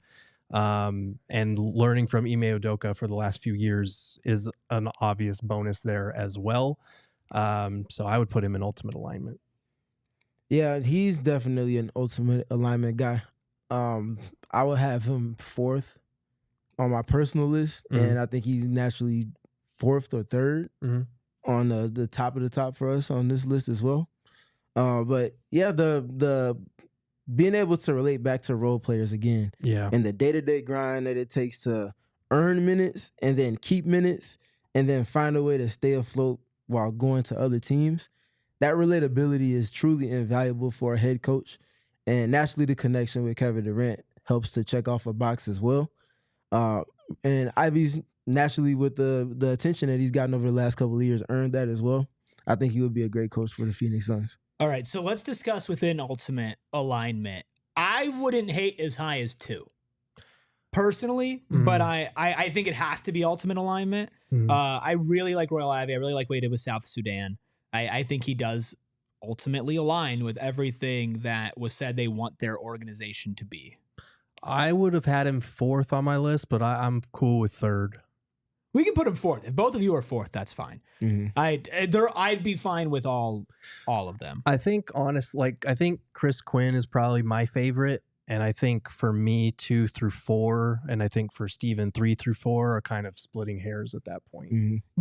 And learning from Ime Udoka for the last few years is an obvious bonus there as well. So I would put him in ultimate alignment. Yeah, he's definitely an ultimate alignment guy. I would have him 4th on my personal list, and I think he's naturally 4th or 3rd. On the top of the top for us on this list as well. But yeah, the being able to relate back to role players again, and the day-to-day grind that it takes to earn minutes and then keep minutes and then find a way to stay afloat while going to other teams, that relatability is truly invaluable for a head coach. And naturally, the connection with Kevin Durant helps to check off a box as well. And Ivey's naturally, with the attention that he's gotten over the last couple of years, earned that as well. I think he would be a great coach for the Phoenix Suns. All right, so let's discuss within ultimate alignment. I wouldn't hate as high as 2, personally, but I think it has to be ultimate alignment. I really like Royal Ivey. I really like what he did with South Sudan. I think he does ultimately align with everything that was said they want their organization to be. I would have had him 4th on my list, but I'm cool with 3rd. We can put him fourth. If both of you are fourth, that's fine. I'd be fine with all of them. I think I think Chris Quinn is probably my favorite. And I think for me, 2 through 4, and I think for Stephen, 3 through 4 are kind of splitting hairs at that point.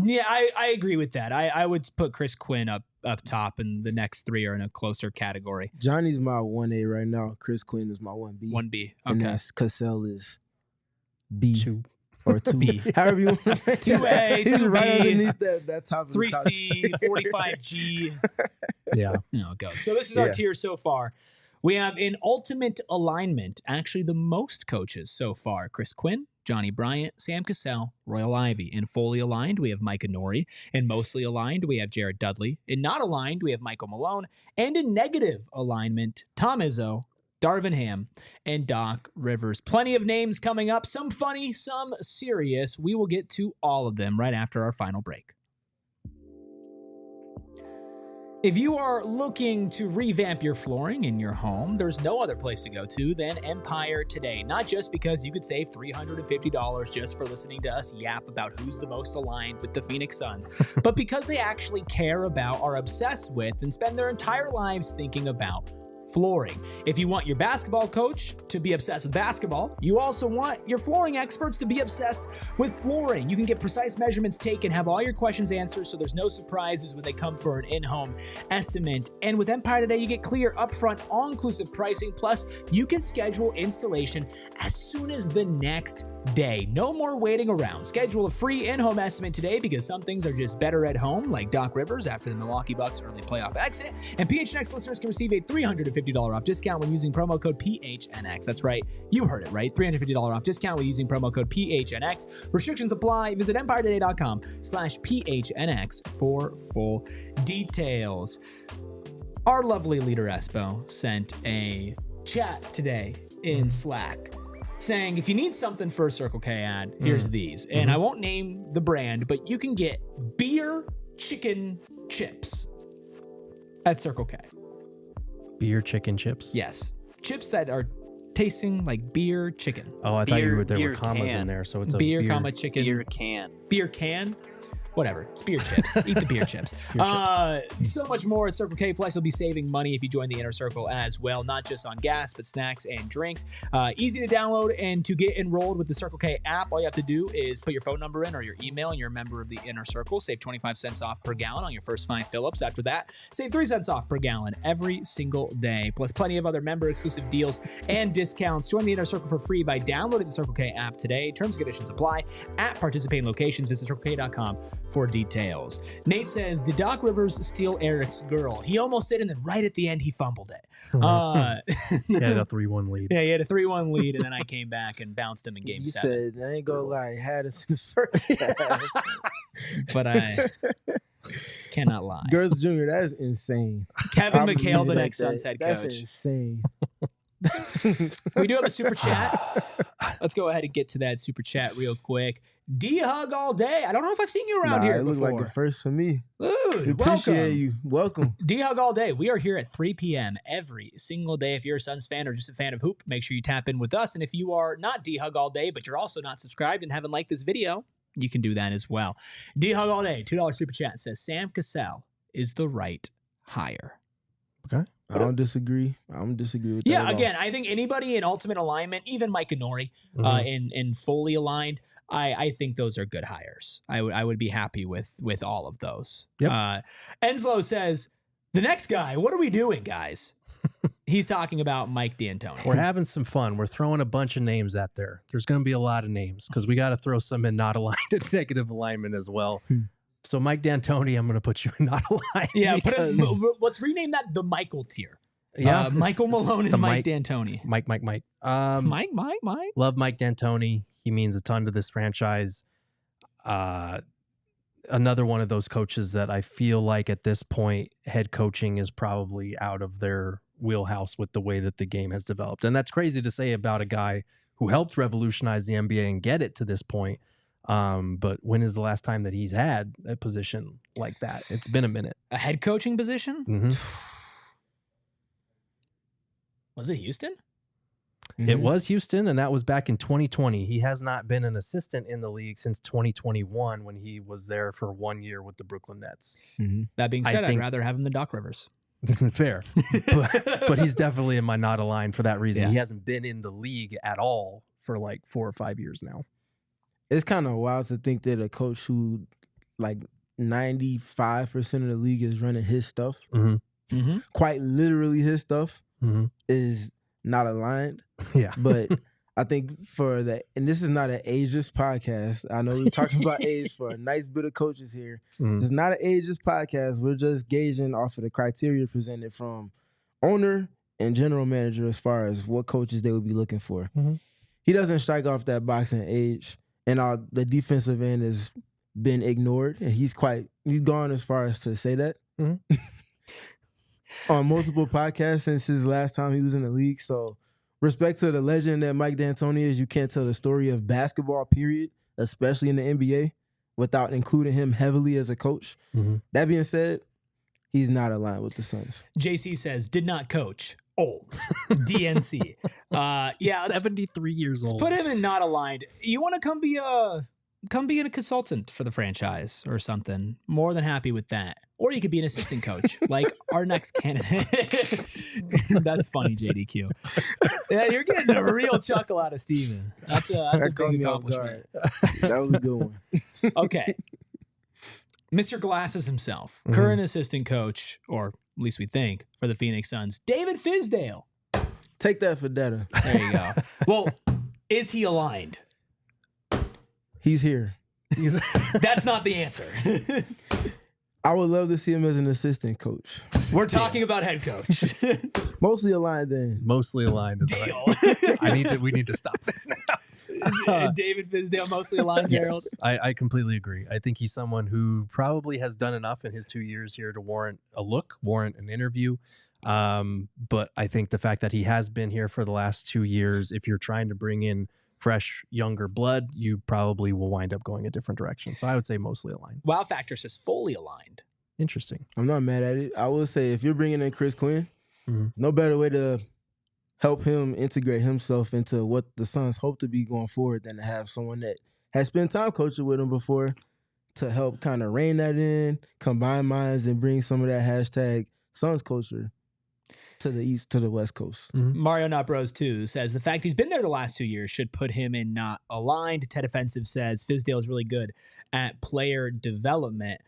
Yeah, I agree with that. I would put Chris Quinn up top, and the next 3 are in a closer category. Johnny's my 1A right now. Chris Quinn is my 1B. 1B. Okay. And that's Cassell is B. 2. Or 2B. However you want to 2A, He's 2B, right underneath that top of 3C, 45G. Yeah. It goes. So this is our tier so far. We have in ultimate alignment, actually the most coaches so far. Chris Quinn, Johnnie Bryant, Sam Cassell, Royal Ivey. In fully aligned, we have Micah Nori. In mostly aligned, we have Gerald Dudley. In not aligned, we have Michael Malone. And in negative alignment, Tom Izzo, Darvin Ham, and Doc Rivers. Plenty of names coming up, some funny, some serious. We will get to all of them right after our final break. If you are looking to revamp your flooring in your home, there's no other place to go to than Empire Today. Not just because you could save $350 just for listening to us yap about who's the most aligned with the Phoenix Suns, but because they actually care about, are obsessed with, and spend their entire lives thinking about flooring. If you want your basketball coach to be obsessed with basketball, you also want your flooring experts to be obsessed with flooring. You can get precise measurements taken, have all your questions answered, so there's no surprises when they come for an in-home estimate. And with Empire Today, you get clear, upfront, all-inclusive pricing, plus you can schedule installation as soon as the next day. No more waiting around. Schedule a free in-home estimate today because some things are just better at home, like Doc Rivers after the Milwaukee Bucks early playoff exit. And PHNX listeners can receive a $350 off discount when using promo code PHNX. That's right. You heard it right. $350 off discount when using promo code PHNX. Restrictions apply. Visit EmpireToday.com/PHNX for full details. Our lovely leader Espo sent a chat today in Slack saying, if you need something for a Circle K ad, here's these. And I won't name the brand, but you can get beer chicken chips at Circle K. Beer chicken chips? Yes. Chips that are tasting like beer chicken. Oh, I thought there were commas in there, so it's a beer, comma, chicken. Beer can. Beer can? Whatever. It's beer chips. Eat the beer chips. So much more at Circle K. Plus, you'll be saving money if you join the Inner Circle as well, not just on gas, but snacks and drinks. Easy to download and to get enrolled with the Circle K app. All you have to do is put your phone number in or your email, and you're a member of the Inner Circle. Save 25 cents off per gallon on your first 5 fill-ups. After that, save 3 cents off per gallon every single day. Plus, plenty of other member-exclusive deals and discounts. Join the Inner Circle for free by downloading the Circle K app today. Terms and conditions apply at participating locations. Visit CircleK.com for details. Nate says, did Doc Rivers steal Eric's girl? He almost did, and then right at the end, he fumbled it. He had a 3-1 lead. Yeah, he had a 3-1 lead, and then I came back and bounced him in game 7. You said, I ain't gonna lie, had us in the first half. But I cannot lie. Girls Jr., that's insane. Kevin McHale, the next Suns head coach. That's insane. We do have a super chat. Let's go ahead and get to that super chat real quick. D-Hug all day. I don't know if I've seen you around here before. It looked like a first for me. Dude, appreciate you. Welcome. D-Hug all day. We are here at 3 p.m. every single day. If you're a Suns fan or just a fan of hoop, make sure you tap in with us. And if you are not D-Hug all day, but you're also not subscribed and haven't liked this video, you can do that as well. D-Hug all day. $2 super chat says Sam Cassell is the right hire. Okay. I don't disagree. I don't disagree with that. Yeah, again, I think anybody in ultimate alignment, even Micah Nori, in fully aligned, I think those are good hires. I would be happy with all of those. Yep. Enslow says, the next guy, what are we doing, guys? He's talking about Mike D'Antoni. We're having some fun. We're throwing a bunch of names out there. There's going to be a lot of names because we got to throw some in not aligned and negative alignment as well. So Mike D'Antoni, I'm going to put you in not aligned. Yeah, let's rename that the Michael tier. Yeah, Michael Malone and Mike D'Antoni. Mike. Mike. Love Mike D'Antoni. He means a ton to this franchise. Another one of those coaches that I feel like at this point, head coaching is probably out of their wheelhouse with the way that the game has developed. And that's crazy to say about a guy who helped revolutionize the NBA and get it to this point. But when is the last time that he's had a position like that? It's been a minute. A head coaching position? Mm-hmm. Was it Houston? It was Houston, and that was back in 2020. He has not been an assistant in the league since 2021 when he was there for 1 year with the Brooklyn Nets. That being said, I'd rather have him than Doc Rivers. Fair. But he's definitely in my not aligned for that reason. Yeah. He hasn't been in the league at all for like 4 or 5 years now. It's kind of wild to think that a coach who like 95% of the league is running his stuff, quite literally his stuff, is not aligned. Yeah. But I think and this is not an ageist podcast. I know we're talking about age for a nice bit of coaches here. It's not an ageist podcast. We're just gauging off of the criteria presented from owner and general manager as far as what coaches they would be looking for. He doesn't strike off that box in age, and the defensive end has been ignored, and he's gone as far as to say that on multiple podcasts since his last time he was in the league. So respect to the legend that Mike D'Antoni is. You can't tell the story of basketball, period, especially in the NBA, without including him heavily as a coach. That being said, he's not aligned with the Suns. JC says, did not coach. Old. DNC. Yeah, 73 years old. Put him in not aligned. You want to come be a consultant for the franchise or something. More than happy with that. Or you could be an assistant coach, like our next candidate. That's funny, JDQ. Yeah, you're getting a real chuckle out of Stephen. That's a big accomplishment. That was a good one. Okay. Mr. Glasses himself, current assistant coach, or at least we think, for the Phoenix Suns, David Fizdale. Take that for data. There you go. Well, is he aligned? He's here. That's not the answer. I would love to see him as an assistant coach. We're talking about head coach. Mostly aligned then. Mostly aligned. Right. We need to stop this now. David Fizdale, mostly aligned, Gerald. Yes, I completely agree. I think he's someone who probably has done enough in his 2 years here to warrant an interview. But I think the fact that he has been here for the last 2 years, if you're trying to bring in fresh, younger blood, you probably will wind up going a different direction. So I would say mostly aligned. Wow Factor says fully aligned. Interesting. I'm not mad at it. I will say if you're bringing in Chris Quinn, there's no better way to help him integrate himself into what the Suns hope to be going forward than to have someone that has spent time coaching with him before to help kind of rein that in, combine minds, and bring some of that hashtag Suns culture to the East, to the West Coast. Mario Not Bros 2 says the fact he's been there the last 2 years should put him in not aligned. Ted Offensive says Fizdale is really good at player development.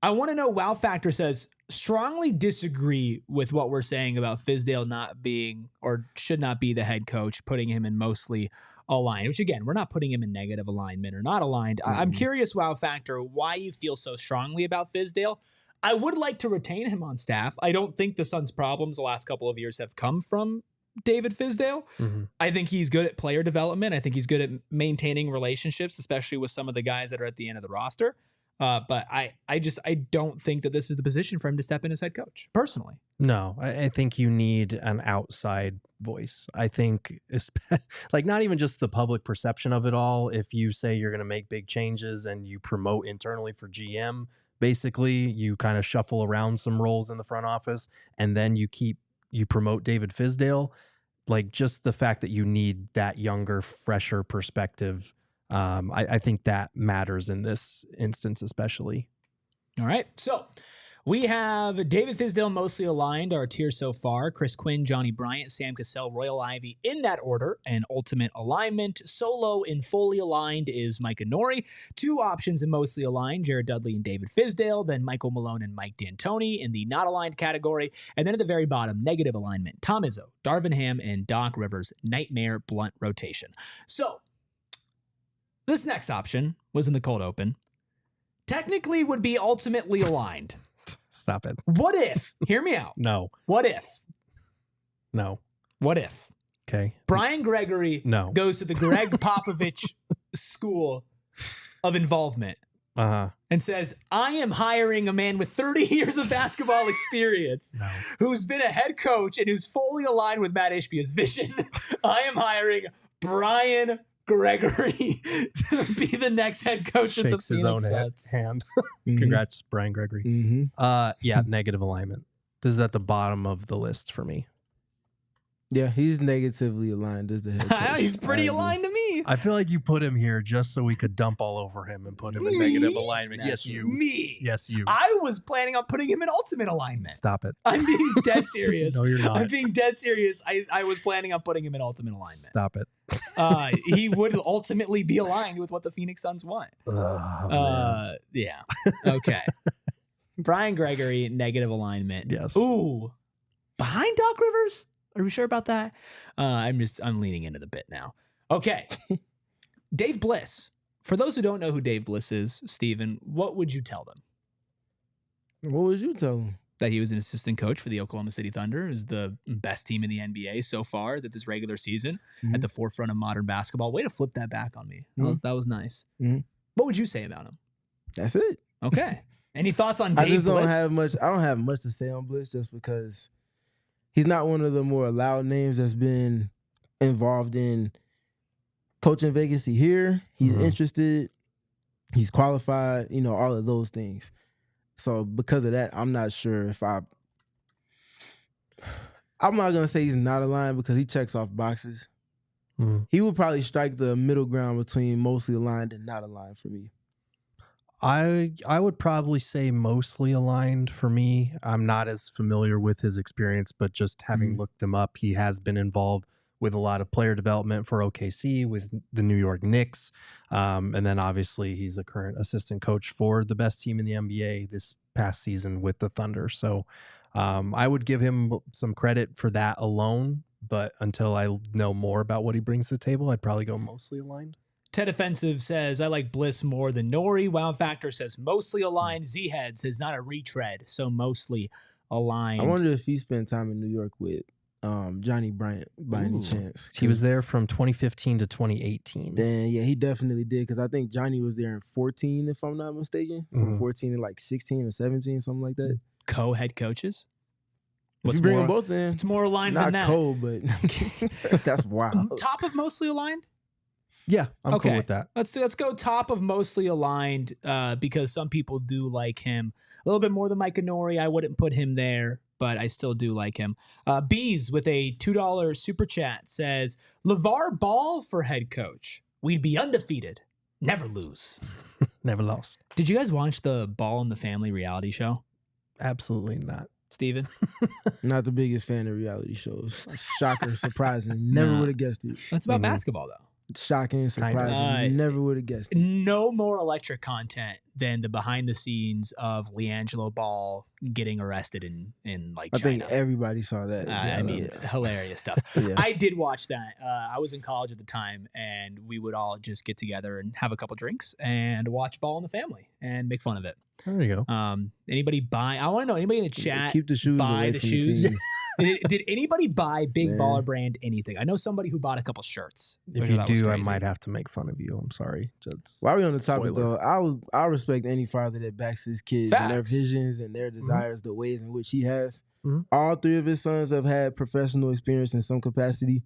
I want to know, Wow Factor says, strongly disagree with what we're saying about Fizdale not being or should not be the head coach, putting him in mostly aligned, which again, we're not putting him in negative alignment or not aligned. I'm curious, Wow Factor, why you feel so strongly about Fizdale. I would like to retain him on staff. I don't think the Suns' problems the last couple of years have come from David Fizdale. I think he's good at player development. I think he's good at maintaining relationships, especially with some of the guys that are at the end of the roster. But I don't think that this is the position for him to step in as head coach, personally. No, I think you need an outside voice. I think, like, not even just the public perception of it all. If you say you're going to make big changes and you promote internally for GM, basically, you kind of shuffle around some roles in the front office, and then you promote David Fizdale. Like, just the fact that you need that younger, fresher perspective, I think that matters in this instance, especially. All right, so we have David Fizdale mostly aligned, our tier so far. Chris Quinn, Johnnie, Bryant, Sam Cassell, Royal Ivey in that order, and ultimate alignment. Solo and fully aligned is Micah Nori. 2 options in mostly aligned, Jared Dudley and David Fizdale. Then Michael Malone and Mike D'Antoni in the not aligned category. And then at the very bottom, negative alignment, Tom Izzo, Darvin Ham, and Doc Rivers, nightmare blunt rotation. So this next option was in the cold open. Technically would be ultimately aligned. Stop it. What if? Hear me out. No. What if? No. What if? Okay. Brian Gregory goes to the Greg Popovich School of Involvement and says, I am hiring a man with 30 years of basketball experience who's been a head coach and who's fully aligned with Matt Ishbia's vision. I am hiring Brian Gregory to be the next head coach of the Phoenix his own Suns. hand. Congrats, Brian Gregory. Yeah, negative alignment. This is at the bottom of the list for me. Yeah, he's negatively aligned as the head coach. He's pretty aligned to me. I feel like you put him here just so we could dump all over him and put him in negative alignment. Yes, you. Me. Yes, you. I was planning on putting him in ultimate alignment. Stop it. I'm being dead serious. No, you're not. I'm being dead serious. I was planning on putting him in ultimate alignment. Stop it. He would ultimately be aligned with what the Phoenix Suns want. Oh, Yeah. Okay. Brian Gregory, negative alignment. Yes. Ooh. Behind Doc Rivers? Are we sure about that? I'm leaning into the bit now. Okay. Dave Bliss. For those who don't know who Dave Bliss is, Stephen, what would you tell them? What would you tell him? That he was an assistant coach for the Oklahoma City Thunder, is the best team in the NBA so far that this regular season, at the forefront of modern basketball. Way to flip that back on me. That was nice. What would you say about him? That's it. Okay. Any thoughts on Dave I just don't Bliss? have much. I don't have much to say on Bliss just because he's not one of the more loud names that's been involved in coaching vacancy here. He's interested. He's qualified. You know, all of those things. So because of that, I'm not sure if I'm not going to say he's not aligned because he checks off boxes. He would probably strike the middle ground between mostly aligned and not aligned for me. I would probably say mostly aligned for me. I'm not as familiar with his experience, but just having looked him up, he has been involved with a lot of player development for OKC, with the New York Knicks. And then obviously he's a current assistant coach for the best team in the NBA this past season with the Thunder. So I would give him some credit for that alone. But until I know more about what he brings to the table, I'd probably go mostly aligned. Ted Offensive says, I like Bliss more than Nori. Wow Factor says, mostly aligned. Z-Head says, not a retread, so mostly aligned. I wonder if he spent time in New York with Johnnie Bryant by any chance. He was there from 2015 to 2018. Then, yeah, he definitely did because I think Johnnie was there in 14, if I'm not mistaken. From 14 to like 16 or 17, something like that. Co-head coaches? If you bring them both in. It's more aligned not than that. co, but that's wild. Top of mostly aligned? Yeah, I'm cool with that. Let's go top of mostly aligned because some people do like him a little bit more than Micah Nori. I wouldn't put him there, but I still do like him. Bees with a $2 super chat says, LeVar Ball for head coach. We'd be undefeated. Never lose. Never lost. Did you guys watch the Ball in the Family reality show? Absolutely not. Steven? Not the biggest fan of reality shows. Shocker, surprising. Never would have guessed it. It's about basketball, though. Shocking, surprising. Never would have guessed it. No more electric content than the behind the scenes of LiAngelo Ball getting arrested in like China. I think everybody saw that. I mean, hilarious stuff. I did watch that. I was in college at the time, and we would all just get together and have a couple drinks and watch Ball in the Family and make fun of it. There you go. Anybody buy? I want to know, anybody in the chat keep the shoes buy away the from shoes? The team. Did anybody buy Big Baller Brand anything? I know somebody who bought a couple shirts. If you do, I might have to make fun of you. I'm sorry. While we're on the topic, though, I respect any father that backs his kids and their visions and their desires, the ways in which he has. All three of his sons have had professional experience in some capacity.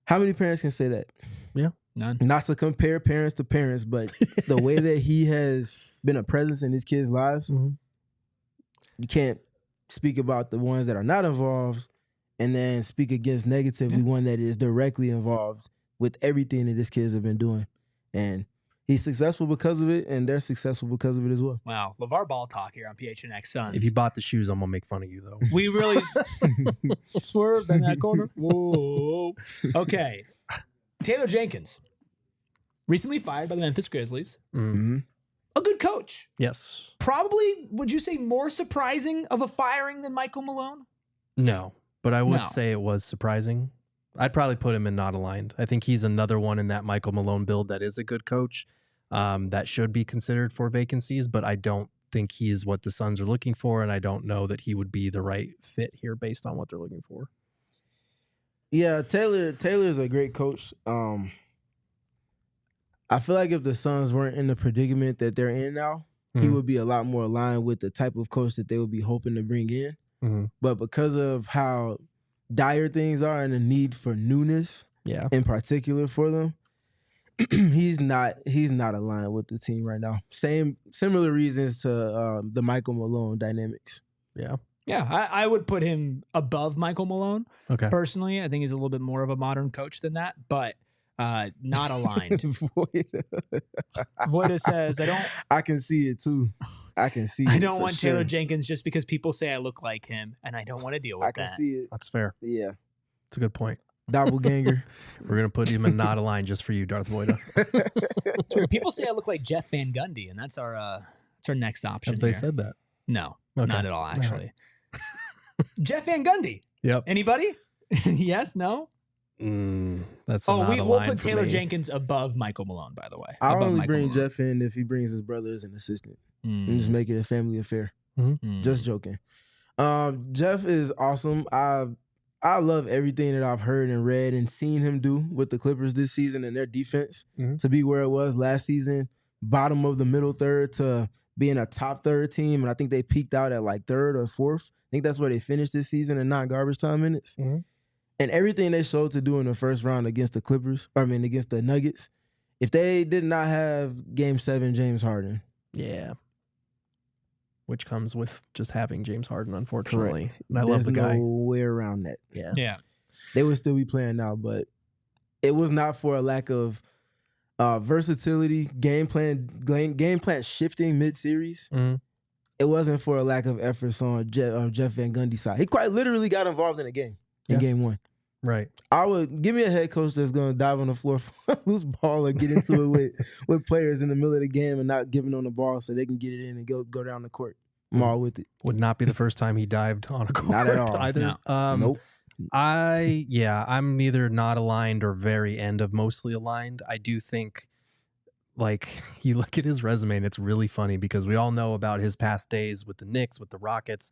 How many parents can say that? Yeah. None. Not to compare parents to parents, but the way that he has been a presence in his kids' lives, you can't speak about the ones that are not involved and then speak against negatively one that is directly involved with everything that his kids have been doing. And he's successful because of it, and they're successful because of it as well. Wow. LeVar Ball talk here on PHNX Suns. If you bought the shoes, I'm going to make fun of you, though. We really swerved in that corner. Whoa. Okay. Taylor Jenkins, recently fired by the Memphis Grizzlies. A good coach. Yes. Probably, would you say, more surprising of a firing than Michael Malone? No, but I would say it was surprising. I'd probably put him in not aligned. I think he's another one in that Michael Malone build that is a good coach that should be considered for vacancies, but I don't think he is what the Suns are looking for, and I don't know that he would be the right fit here based on what they're looking for. Yeah, Taylor is a great coach. I feel like if the Suns weren't in the predicament that they're in now, he would be a lot more aligned with the type of coach that they would be hoping to bring in. But because of how dire things are and the need for newness, in particular for them, he's not aligned with the team right now. Similar reasons to the Michael Malone dynamics. Yeah. Yeah, I would put him above Michael Malone. Okay. Personally, I think he's a little bit more of a modern coach than that, but not aligned. Voida says, I can see it too. I can see it. I don't for want sure. Taylor Jenkins just because people say I look like him, and I don't want to deal with I can that. see it. That's fair. Yeah. That's a good point. Doppelganger. We're going to put him in not aligned just for you, Darth Voida. It's weird. People say I look like Jeff Van Gundy, and that's our next option. Have they here. said that? No, Okay. not at all, actually. Jeff Van Gundy. Yep. Anybody? Yes, no? That's Oh, not we'll aligned put for Taylor me. Jenkins above Michael Malone, by the way. I'll Above only Michael bring Malone. Jeff in if he brings his brother as an assistant and just Mm. make it a family affair. Mm. Just joking. Jeff is awesome. I love everything that I've heard and read and seen him do with the Clippers this season and their defense to be where it was last season, bottom of the middle third to being a top third team. And I think they peaked out at like third or fourth. I think that's where they finished this season in non-garbage time minutes. And everything they showed to do in the first round against against the Nuggets, if they did not have Game 7 James Harden. Yeah. Which comes with just having James Harden, unfortunately. Correct. And I love the guy. No way around that. Yeah. Yeah. They would still be playing now, but it was not for a lack of versatility, game plan shifting mid-series. It wasn't for a lack of efforts on Jeff Van Gundy's side. He quite literally got involved in a game, in game one. Right. I would give me a head coach that's going to dive on the floor for a loose ball or get into it with players in the middle of the game and not giving them the ball so they can get it in and go down the court. I'm all with it. Would not be the first time he dived on a court. Not at all. Either. No. Nope. I'm either not aligned or very end of mostly aligned. I do think, like, you look at his resume and it's really funny because we all know about his past days with the Knicks, with the Rockets.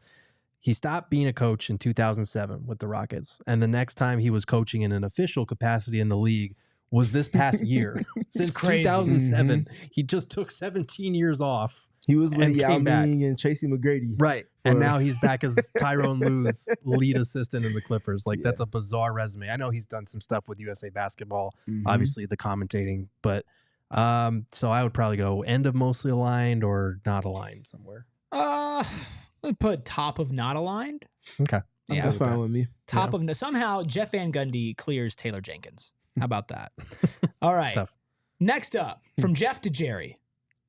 He stopped being a coach in 2007 with the Rockets. And the next time he was coaching in an official capacity in the league was this past year. Since crazy. 2007, he just took 17 years off. He was with And Yao came back. Ming and Tracy McGrady. Right. And now he's back as Tyrone Lue's lead assistant in the Clippers. Like, Yeah. that's a bizarre resume. I know he's done some stuff with USA Basketball, Mhm. obviously the commentating, but so I would probably go end of mostly aligned or not aligned somewhere. Let's put top of not aligned. Okay. Yeah, That's fine with me. top of somehow Jeff Van Gundy clears Taylor Jenkins. How about that? All It's right. tough. Next up, from Jeff to Jerry.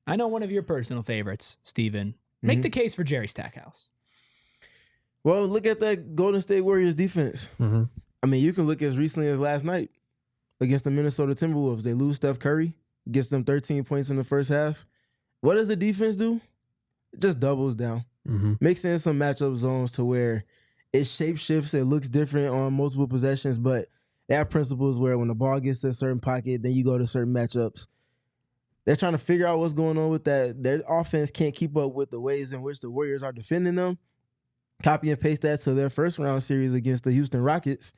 I know one of your personal favorites, Stephen. Make the case for Jerry Stackhouse. Well, look at that Golden State Warriors defense. Mm-hmm. I mean, you can look as recently as last night against the Minnesota Timberwolves. They lose Steph Curry, gets them 13 points in the first half. What does the defense do? It just doubles down. Mm-hmm. Mix in some matchup zones to where it shape shifts. It looks different on multiple possessions, but they have principles where when the ball gets to a certain pocket, then you go to certain matchups. They're trying to figure out what's going on with that. Their offense can't keep up with the ways in which the Warriors are defending them. Copy and paste that to their first round series against the Houston Rockets.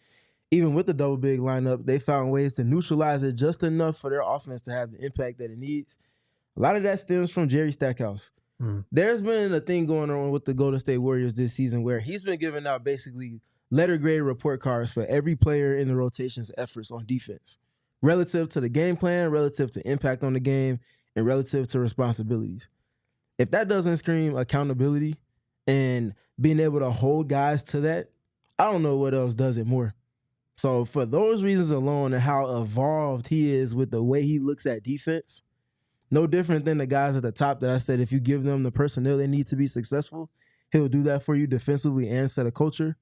Even with the double big lineup, they found ways to neutralize it just enough for their offense to have the impact that it needs. A lot of that stems from Jerry Stackhouse. There's been a thing going on with the Golden State Warriors this season where he's been giving out basically letter grade report cards for every player in the rotation's efforts on defense, relative to the game plan, relative to impact on the game, and relative to responsibilities. If that doesn't scream accountability and being able to hold guys to that, I don't know what else does it more. So for those reasons alone and how evolved he is with the way he looks at defense, no different than the guys at the top that I said, if you give them the personnel they need to be successful, he'll do that for you defensively and set a culture.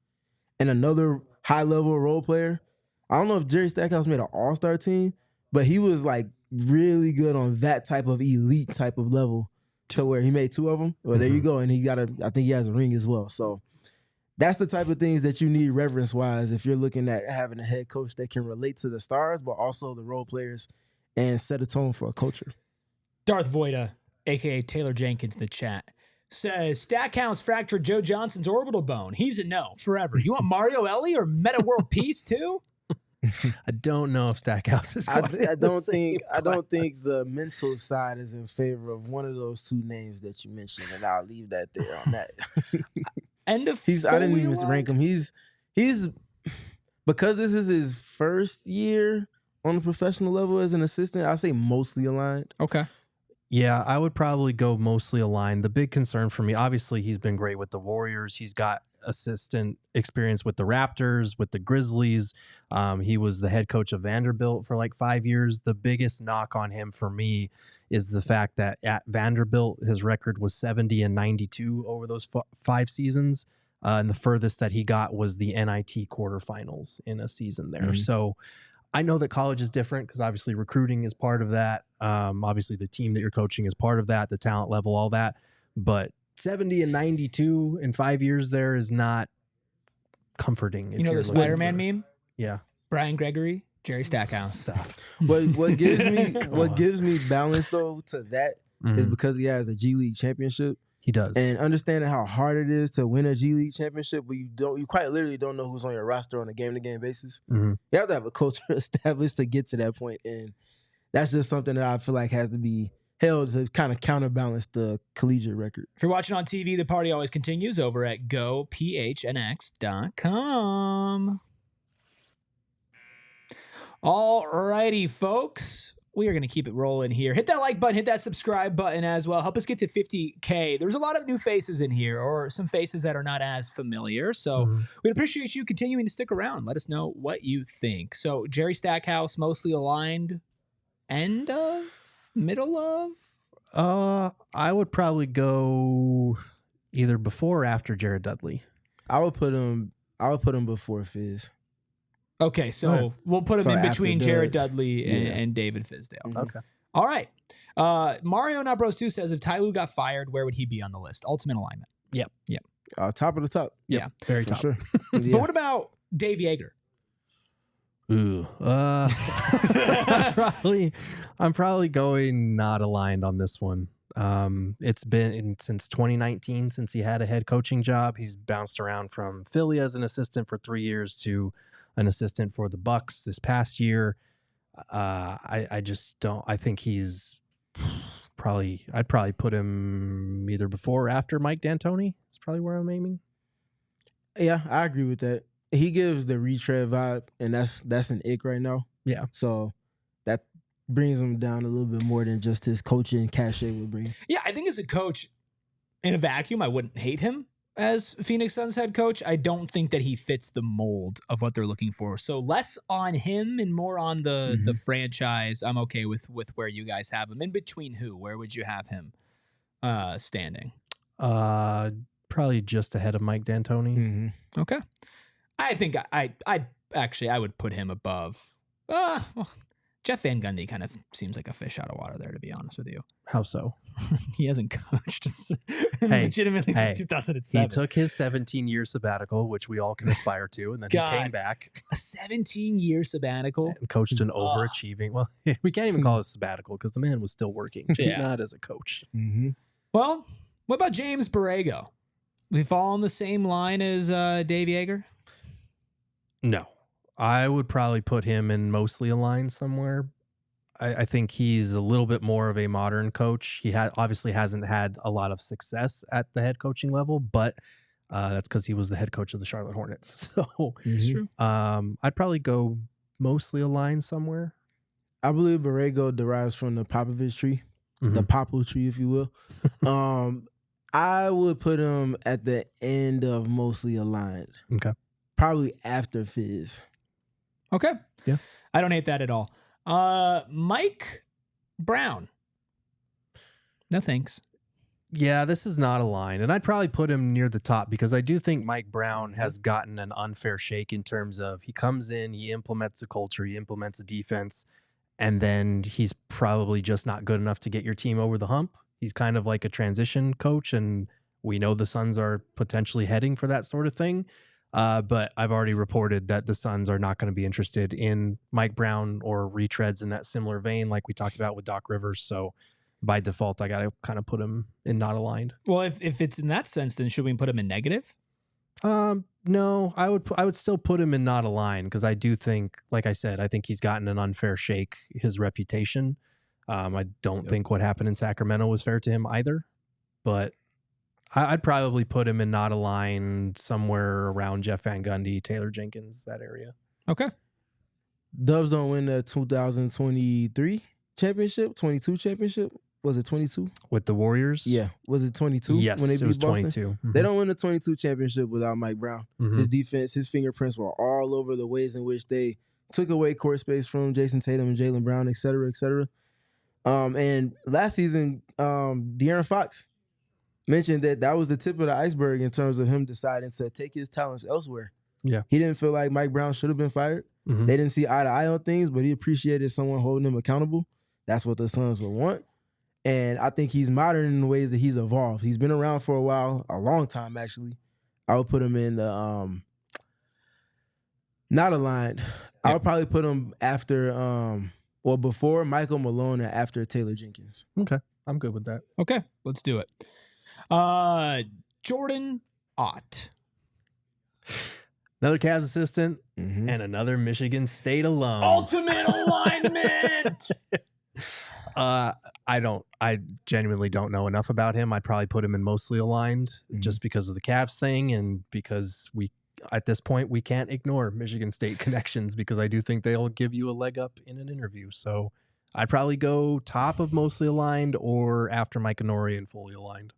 And another high-level role player, I don't know if Jerry Stackhouse made an all-star team, but he was like really good on that type of elite type of level to where he made two of them. Well, there you go. And I think he has a ring as well. So that's the type of things that you need reverence-wise if you're looking at having a head coach that can relate to the stars, but also the role players and set a tone for a culture. Darth Voida, a.k.a. Taylor Jenkins in the chat, says Stackhouse fractured Joe Johnson's orbital bone. He's a no forever. You want Mario Ellie or Meta World Peace too? I don't know if Stackhouse is. I don't think the mental side is in favor of one of those two names that you mentioned, and I'll leave that there on that. End of I didn't even rank him. He's because this is his first year on the professional level as an assistant. I say mostly aligned. Okay. Yeah, I would probably go mostly aligned. The big concern for me, obviously, he's been great with the Warriors. He's got assistant experience with the Raptors, with the Grizzlies. He was the head coach of Vanderbilt for like 5 years. The biggest knock on him for me is the fact that at Vanderbilt, his record was 70-92 over those 5 seasons. And the furthest that he got was the NIT quarterfinals in a season there. Mm-hmm. So I know that college is different because obviously recruiting is part of that. Obviously the team that you're coaching is part of that, the talent level, all that. But 70-92 in 5 years there is not comforting. You know the Spider-Man meme? Yeah. Brian Gregory, Jerry Stackhouse. Stuff. What gives me balance though to that is because he has a G League championship. He does. And understanding how hard it is to win a G League championship, but you quite literally don't know who's on your roster on a game-to-game basis. Mm-hmm. You have to have a culture established to get to that point, and that's just something that I feel like has to be held to kind of counterbalance the collegiate record. If you're watching on TV, the party always continues over at gophnx.com. All righty, folks. We are going to keep it rolling here. Hit that like button, hit that subscribe button as well. Help us get to 50K. There's a lot of new faces in here, or some faces that are not as familiar. So we'd appreciate you continuing to stick around. Let us know what you think. So Jerry Stackhouse, mostly aligned, end of, middle of? I would probably go either before or after Jared Dudley. I would put him before Fizz. Okay, so we'll put him in between Jared Dudley and David Fizdale. Okay. All right. Mario Nabros 2 says, if Ty Lue got fired, where would he be on the list? Ultimate alignment. Yep. Top of the top. Yeah. Very For top. sure. But what about Dave Joerger? Ooh. I'm probably going not aligned on this one. It's been since 2019 since he had a head coaching job. He's bounced around from Philly as an assistant for 3 years to an assistant for the Bucks this past year. I just don't. I think he's I'd probably put him either before or after Mike D'Antoni. That's probably where I'm aiming. Yeah, I agree with that. He gives the retread vibe, and that's an ick right now. Yeah. So that brings him down a little bit more than just his coaching cachet would bring. Yeah, I think as a coach, in a vacuum, I wouldn't hate him as Phoenix Suns head coach. I don't think that he fits the mold of what they're looking for. So less on him and more on the franchise. I'm okay with where you guys have him. In between who? Where would you have him standing? Probably just ahead of Mike D'Antoni. Mm-hmm. Okay. I think I would put him above. Well, Jeff Van Gundy kind of seems like a fish out of water there, to be honest with you. How so? He hasn't coached legitimately since 2007. He took his 17-year sabbatical, which we all can aspire to, and then he came back. A 17-year sabbatical? And coached an overachieving. Well, we can't even call it a sabbatical because the man was still working, just not as a coach. Mm-hmm. Well, what about James Borrego? We fall on the same line as Dave Joerger? No. I would probably put him in mostly aligned somewhere. I think he's a little bit more of a modern coach. He obviously hasn't had a lot of success at the head coaching level, but that's because he was the head coach of the Charlotte Hornets. So It's true. I'd probably go mostly aligned somewhere. I believe Borrego derives from the Popovich tree, the Popo tree, if you will. I would put him at the end of mostly aligned. Okay. Probably after Fizz. Okay. Yeah. I don't hate that at all. Mike Brown. No thanks. Yeah, this is not aligned. And I'd probably put him near the top because I do think Mike Brown has gotten an unfair shake in terms of he comes in, he implements a culture, he implements a defense, and then he's probably just not good enough to get your team over the hump. He's kind of like a transition coach, and we know the Suns are potentially heading for that sort of thing. But I've already reported that the Suns are not going to be interested in Mike Brown or retreads in that similar vein like we talked about with Doc Rivers. So by default, I got to kind of put him in not aligned. Well, if it's in that sense, then should we put him in negative? No, I would still put him in not aligned because I do think, like I said, I think he's gotten an unfair shake, his reputation. I don't think what happened in Sacramento was fair to him either, but I'd probably put him in not aligned somewhere around Jeff Van Gundy, Taylor Jenkins, that area. Okay. Dubs don't win the 2023 championship, 22 championship. Was it 22? With the Warriors? Yeah. Was it 22? Yes, when they it beat was Boston? 22. Mm-hmm. They don't win the 22 championship without Mike Brown. Mm-hmm. His defense, his fingerprints were all over the ways in which they took away court space from Jason Tatum and Jaylen Brown, et cetera, et cetera. And last season, De'Aaron Fox mentioned that was the tip of the iceberg in terms of him deciding to take his talents elsewhere. Yeah. He didn't feel like Mike Brown should have been fired. Mm-hmm. They didn't see eye to eye on things, but he appreciated someone holding him accountable. That's what the Suns would want. And I think he's modern in the ways that he's evolved. He's been around for a while, a long time actually. I would put him in the not aligned. Yeah. I would probably put him after before Michael Malone and after Taylor Jenkins. Okay. I'm good with that. Okay, let's do it. Jordan Ott. Another Cavs assistant and another Michigan State alum. Ultimate alignment. I genuinely don't know enough about him. I'd probably put him in mostly aligned just because of the Cavs thing and because at this point we can't ignore Michigan State connections because I do think they'll give you a leg up in an interview. So I'd probably go top of mostly aligned or after Micah Nori and fully aligned.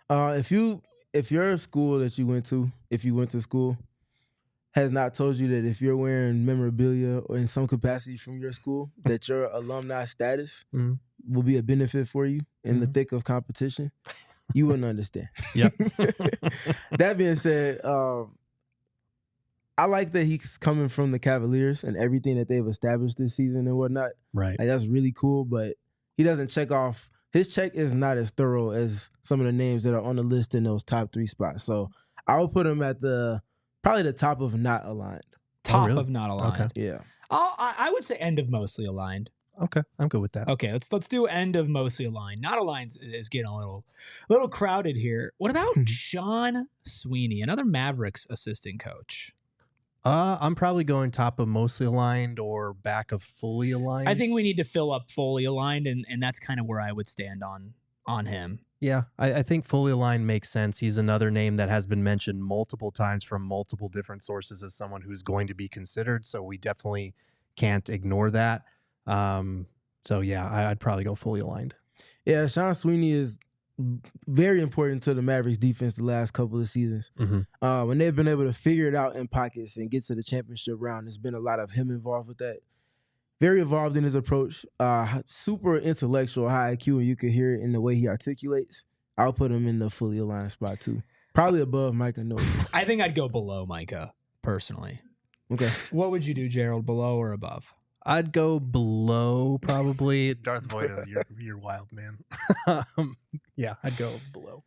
If your school that you went to school has not told you that if you're wearing memorabilia or in some capacity from your school, that your alumni status will be a benefit for you in the thick of competition, you wouldn't understand. Yep. That being said, I like that he's coming from the Cavaliers and everything that they've established this season and whatnot. Right. Like, that's really cool, but he doesn't check off. His check is not as thorough as some of the names that are on the list in those top 3 spots. So I would put him at probably the top of not aligned. Top of not aligned. Okay. Yeah. I would say end of mostly aligned. Okay, I'm good with that. Okay, let's do end of mostly aligned. Not aligned is getting a little crowded here. What about Sean Sweeney, another Mavericks assistant coach? I'm probably going top of mostly aligned or back of fully aligned. I think we need to fill up fully aligned, and that's kind of where I would stand on him. Yeah, I think fully aligned makes sense. He's another name that has been mentioned multiple times from multiple different sources as someone who's going to be considered. So we definitely can't ignore that. So yeah, I'd probably go fully aligned. Yeah, Sean Sweeney is very important to the Mavericks defense the last couple of seasons. When they've been able to figure it out in pockets and get to the championship round, there's been a lot of him involved with that. Very involved in his approach, super intellectual, high IQ, and you can hear it in the way he articulates. I'll put him in the fully aligned spot too. Probably above Micah Nori. I think I'd go below Micah, personally. Okay. What would you do, Gerald, below or above? I'd go below, probably. Darth Vader, you're wild, man. Yeah, I'd go below.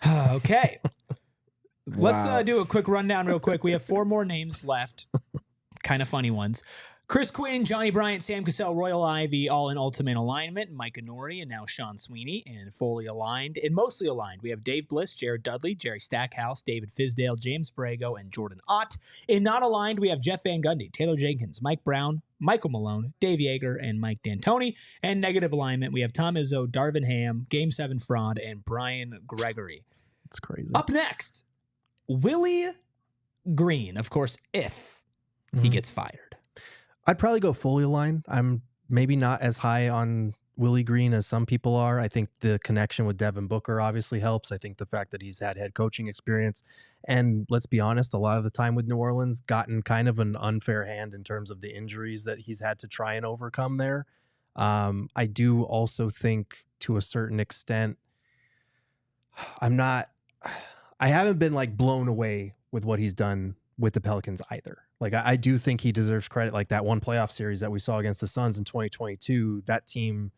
Okay. Wow. Let's do a quick rundown real quick. We have 4 more names left. Kind of funny ones. Chris Quinn, Johnnie, Bryant, Sam Cassell, Royal Ivey, all in ultimate alignment. Micah Nori and now Sean Sweeney, and fully aligned. And mostly aligned, we have Dave Bliss, Jared Dudley, Jerry Stackhouse, David Fizdale, James Borrego, and Jordan Ott. In not aligned, we have Jeff Van Gundy, Taylor Jenkins, Mike Brown, Michael Malone, Dave Joerger, and Mike D'Antoni. And negative alignment, we have Tom Izzo, Darvin Ham, Game 7 fraud, and Brian Gregory. It's crazy. Up next, Willie Green, of course, if he gets fired. I'd probably go fully aligned. I'm maybe not as high on Willie Green as some people are. I think the connection with Devin Booker obviously helps. I think the fact that he's had head coaching experience and, let's be honest, a lot of the time with New Orleans gotten kind of an unfair hand in terms of the injuries that he's had to try and overcome there. I do also think to a certain extent, I haven't been like blown away with what he's done with the Pelicans either. Like, I do think he deserves credit. Like that one playoff series that we saw against the Suns in 2022, that team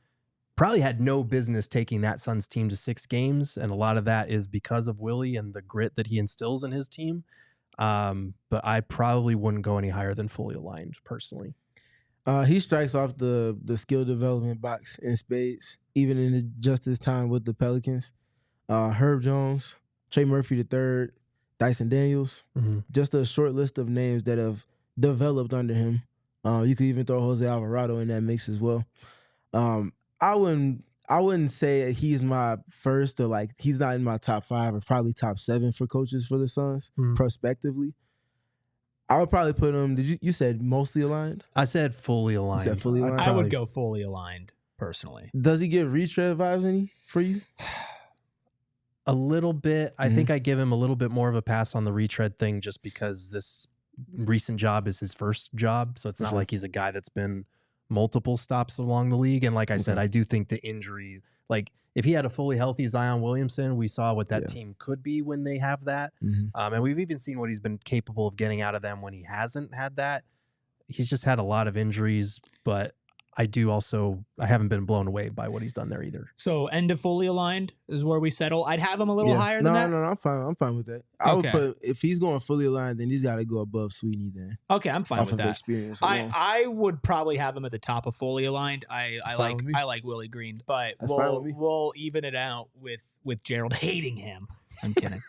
probably had no business taking that Suns team to 6 games. And a lot of that is because of Willie and the grit that he instills in his team. But I probably wouldn't go any higher than fully aligned personally. He strikes off the skill development box in spades, even in just his time with the Pelicans. Herb Jones, Trey Murphy III, Dyson Daniels, just a short list of names that have developed under him. You could even throw Jose Alvarado in that mix as well. I wouldn't say he's my first or like he's not in my top 5 or probably top 7 for coaches for the Suns prospectively. I would probably put him. You said mostly aligned? I said fully aligned. You said fully aligned? I would go fully aligned personally. Does he give retread vibes for you? A little bit. I think I give him a little bit more of a pass on the retread thing just because this recent job is his first job. So it's not like he's a guy that's been multiple stops along the league. And like I said, I do think the injury, like if he had a fully healthy Zion Williamson, we saw what that team could be when they have that. And we've even seen what he's been capable of getting out of them when he hasn't had that. He's just had a lot of injuries, but I haven't been blown away by what he's done there either. So end of fully aligned is where we settle. I'd have him a little higher than that. No, I'm fine. I'm fine with that. I would put, if he's going fully aligned, then he's got to go above Sweeney then. Okay, I'm fine with that. Experience I would probably have him at the top of fully aligned. I like Willie Green, but we'll even it out with Gerald hating him. I'm kidding.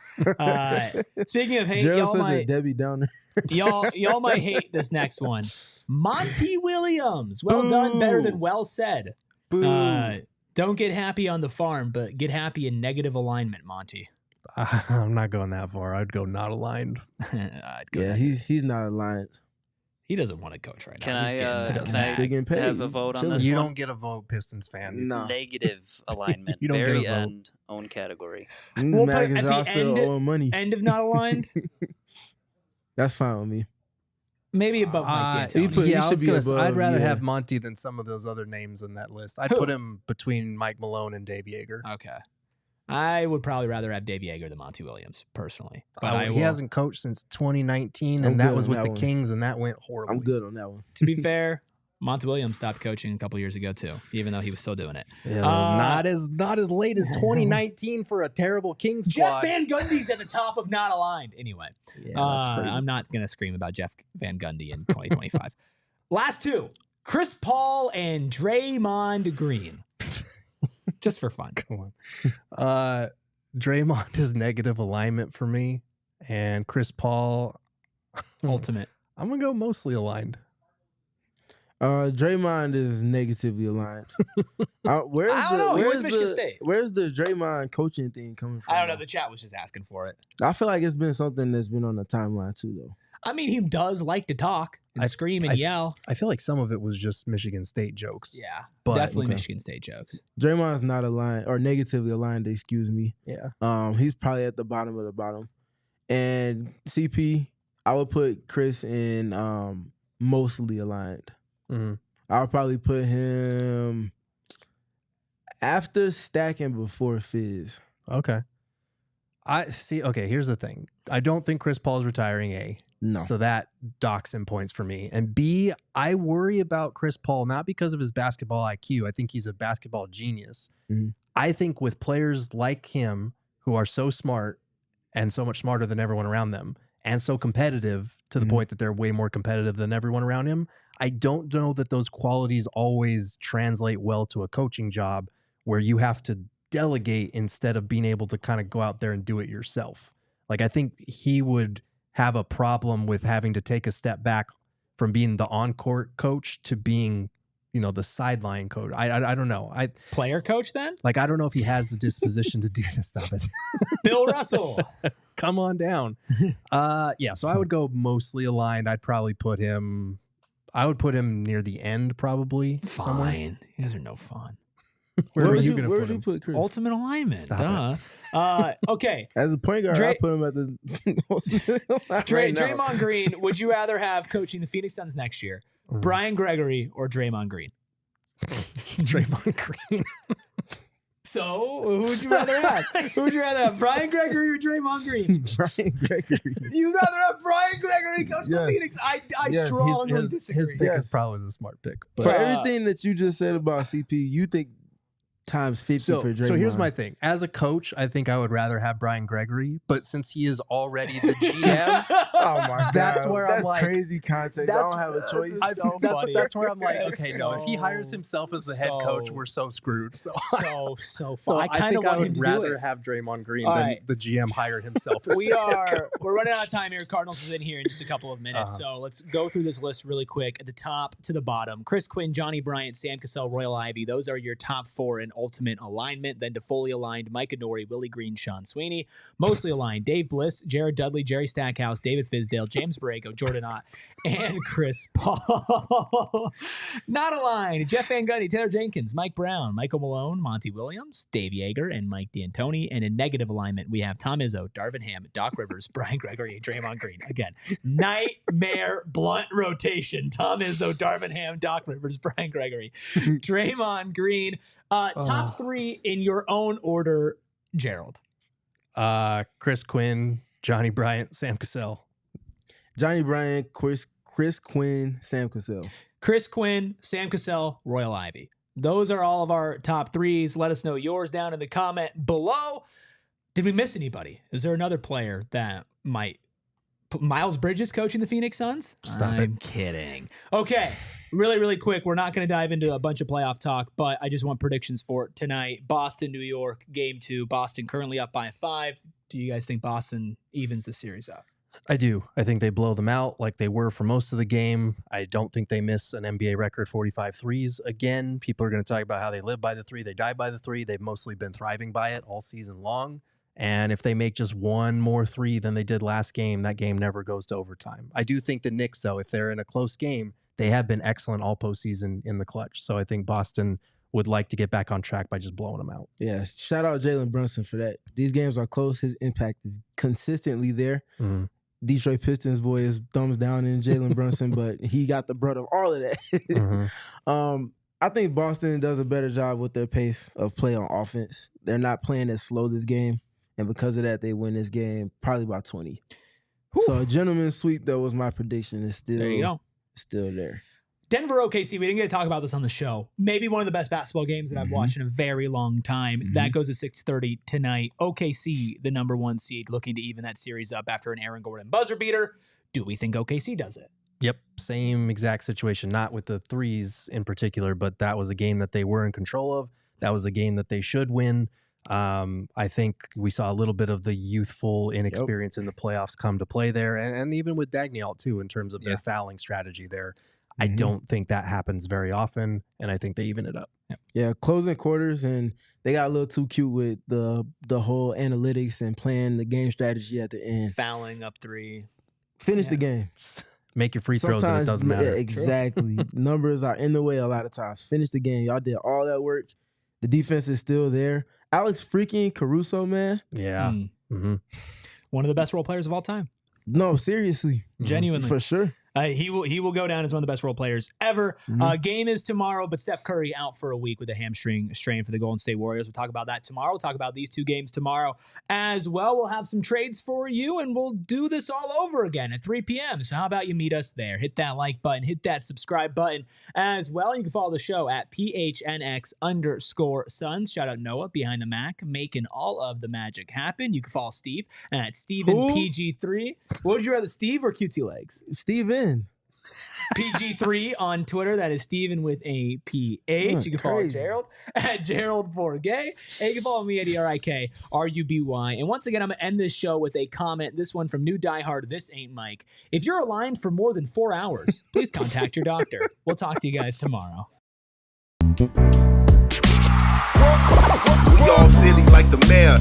Speaking of hate, Gerald's such a Debbie Downer. y'all might hate this next one. Monty Williams. Well done, better than well said. Don't get happy on the farm, but get happy in negative alignment, Monty. I'm not going that far. I'd go not aligned. He's not aligned. He doesn't want to coach right now. Can I have a vote on this? You don't get a vote, Pistons fan. No. Negative alignment. You don't Very get a vote. end, own category. We'll put at the end of not aligned. That's fine with me. Maybe above Mike D'Antoni. I'd rather have Monty than some of those other names in that list. I'd put him between Mike Malone and Dave Joerger. Okay. I would probably rather have Dave Joerger than Monty Williams, personally. But he hasn't coached since 2019, and that was with the Kings, and that went horribly. I'm good on that one. To be fair, Monty Williams stopped coaching a couple years ago too, even though he was still doing it. Not as late as 2019 for a terrible Kings squad. Jeff Van Gundy's at the top of not aligned. Anyway, that's crazy. I'm not going to scream about Jeff Van Gundy in 2025. Last two, Chris Paul and Draymond Green. Just for fun. Come on. Draymond is negative alignment for me, and Chris Paul ultimate. I'm gonna go mostly aligned. Draymond is negatively aligned. Where's Michigan State? Where's the Draymond coaching thing coming from? I don't know. The chat was just asking for it. I feel like it's been something that's been on the timeline too, though. I mean, he does like to talk and scream and yell. I feel like some of it was just Michigan State jokes. Yeah, but definitely Michigan State jokes. Draymond's not aligned or negatively aligned. Excuse me. Yeah. He's probably at the bottom of the bottom. And CP, I would put Chris in mostly aligned. Mm-hmm. I'll probably put him after Stack and before Fizz. Okay. Okay, here's the thing. I don't think Chris Paul is retiring, A. No. So that docks him points for me. And B, I worry about Chris Paul, not because of his basketball IQ. I think he's a basketball genius. Mm-hmm. I think with players like him who are so smart and so much smarter than everyone around them and so competitive to the point that they're way more competitive than everyone around him, I don't know that those qualities always translate well to a coaching job where you have to delegate instead of being able to kind of go out there and do it yourself. Like, I think he would have a problem with having to take a step back from being the on-court coach to being, the sideline coach. I don't know. Player coach then? Like, I don't know if he has the disposition to do this stuff. Bill Russell. Come on down. So I would go mostly aligned. I'd probably put him near the end, probably. Fine. Somewhere. You guys are no fun. Where are you going to put him? Chris? Ultimate alignment. Stop Okay. As a point guard, I put him at the Draymond Green, would you rather have coaching the Phoenix Suns next year? Brian Gregory or Draymond Green? Draymond Green. So, who would you rather have? Brian Gregory or Draymond Green? Brian Gregory. You'd rather have Brian Gregory coach the Phoenix? I strongly disagree. His pick is probably the smart pick. But, for everything that you just said about CP, you think times 50 for Draymond. So here's my thing. As a coach, I think I would rather have Brian Gregory, but since he is already the GM, oh my God, that's where I'm like, crazy context. I don't have a choice. That's where I'm like, okay, no. If he hires himself as the head coach, we're so screwed. So I kind of want him to rather have Draymond Green than the GM hire himself. We're running out of time here. Cardinals is in here in just a couple of minutes, so let's go through this list really quick. At the top to the bottom: Chris Quinn, Johnnie, Bryant, Sam Cassell, Royal Ivey. Those are your top four in ultimate alignment. Then to fully aligned: Micah, Nori, Willie Green, Sean Sweeney. Mostly aligned: Dave Bliss, Jared Dudley, Jerry Stackhouse, David Fizdale, James Borrego, Jordan Ott, and Chris Paul. Not aligned. Jeff Van Gundy, Taylor Jenkins, Mike Brown, Michael Malone, Monty Williams, Dave Yeager, and Mike D'Antoni. And in negative alignment, we have Tom Izzo, Darvin Ham, Doc Rivers, Brian Gregory, and Draymond Green. Again, nightmare blunt rotation. Tom Izzo, Darvin Ham, Doc Rivers, Brian Gregory, Draymond Green. Top three in your own order, Gerald. Chris Quinn, Johnnie Bryant, Sam Cassell. Johnnie Bryant, Chris Quinn, Sam Cassell. Chris Quinn, Sam Cassell, Royal Ivey. Those are all of our top threes. Let us know yours down in the comment below. Did we miss anybody? Is there another player that might... Miles Bridges coaching the Phoenix Suns? I'm kidding. Okay. Really, really quick. We're not going to dive into a bunch of playoff talk, but I just want predictions for tonight. Boston, New York, game 2. Boston currently up by 5. Do you guys think Boston evens the series up? I do. I think they blow them out like they were for most of the game. I don't think they miss an NBA record 45 threes again. People are going to talk about how they live by the 3. They die by the 3. They've mostly been thriving by it all season long. And if they make just one more 3 than they did last game, that game never goes to overtime. I do think the Knicks, though, if they're in a close game, they have been excellent all postseason in the clutch. So I think Boston would like to get back on track by just blowing them out. Yeah, shout out Jalen Brunson for that. These games are close. His impact is consistently there. Mm-hmm. Detroit Pistons boy is thumbs down in Jalen Brunson, but he got the brunt of all of that. Mm-hmm. I think Boston does a better job with their pace of play on offense. They're not playing as slow this game. And because of that, they win this game probably by 20. Whew. So a gentleman's sweep, though, was my prediction. It's still, there you go. Still there. Denver OKC, we didn't get to talk about this on the show. Maybe one of the best basketball games that I've watched in a very long time. That goes to 6:30 tonight. OKC, the number 1 seed, looking to even that series up after an Aaron Gordon buzzer beater. Do we think OKC does it? Yep, same exact situation. Not with the threes in particular, but that was a game that they were in control of. That was a game that they should win. I think we saw a little bit of the youthful inexperience in the playoffs come to play there, and even with Daigneault too in terms of their fouling strategy there. I don't think that happens very often, and I think they even it up. Yeah, closing quarters, and they got a little too cute with the whole analytics and playing the game strategy at the end. Fouling up 3. Finish the game. Make your free throws and it doesn't matter. Yeah, exactly. Numbers are in the way a lot of times. Finish the game. Y'all did all that work. The defense is still there. Alex freaking Caruso, man. Yeah. One of the best role players of all time. No, seriously. Genuinely. For sure. He will go down as one of the best role players ever. Game is tomorrow, but Steph Curry out for a week with a hamstring strain for the Golden State Warriors. We'll talk about that tomorrow. We'll talk about these 2 games tomorrow as well. We'll have some trades for you, and we'll do this all over again at 3 p.m. So how about you meet us there? Hit that like button. Hit that subscribe button as well. You can follow the show at PHNX_Suns. Shout out Noah behind the Mac, making all of the magic happen. You can follow Steve at StephenPG3. What would you rather, Steve or QT Legs? Steven. PG3 on Twitter. That is Stephen with a PH. You can follow Gerald at Gerald Borrego. And you can follow me at ERIKRUBY. And once again, I'm going to end this show with a comment. This one from New Diehard. This ain't Mike. If you're aligned for more than 4 hours, please contact your doctor. We'll talk to you guys tomorrow. We all silly like the mayor.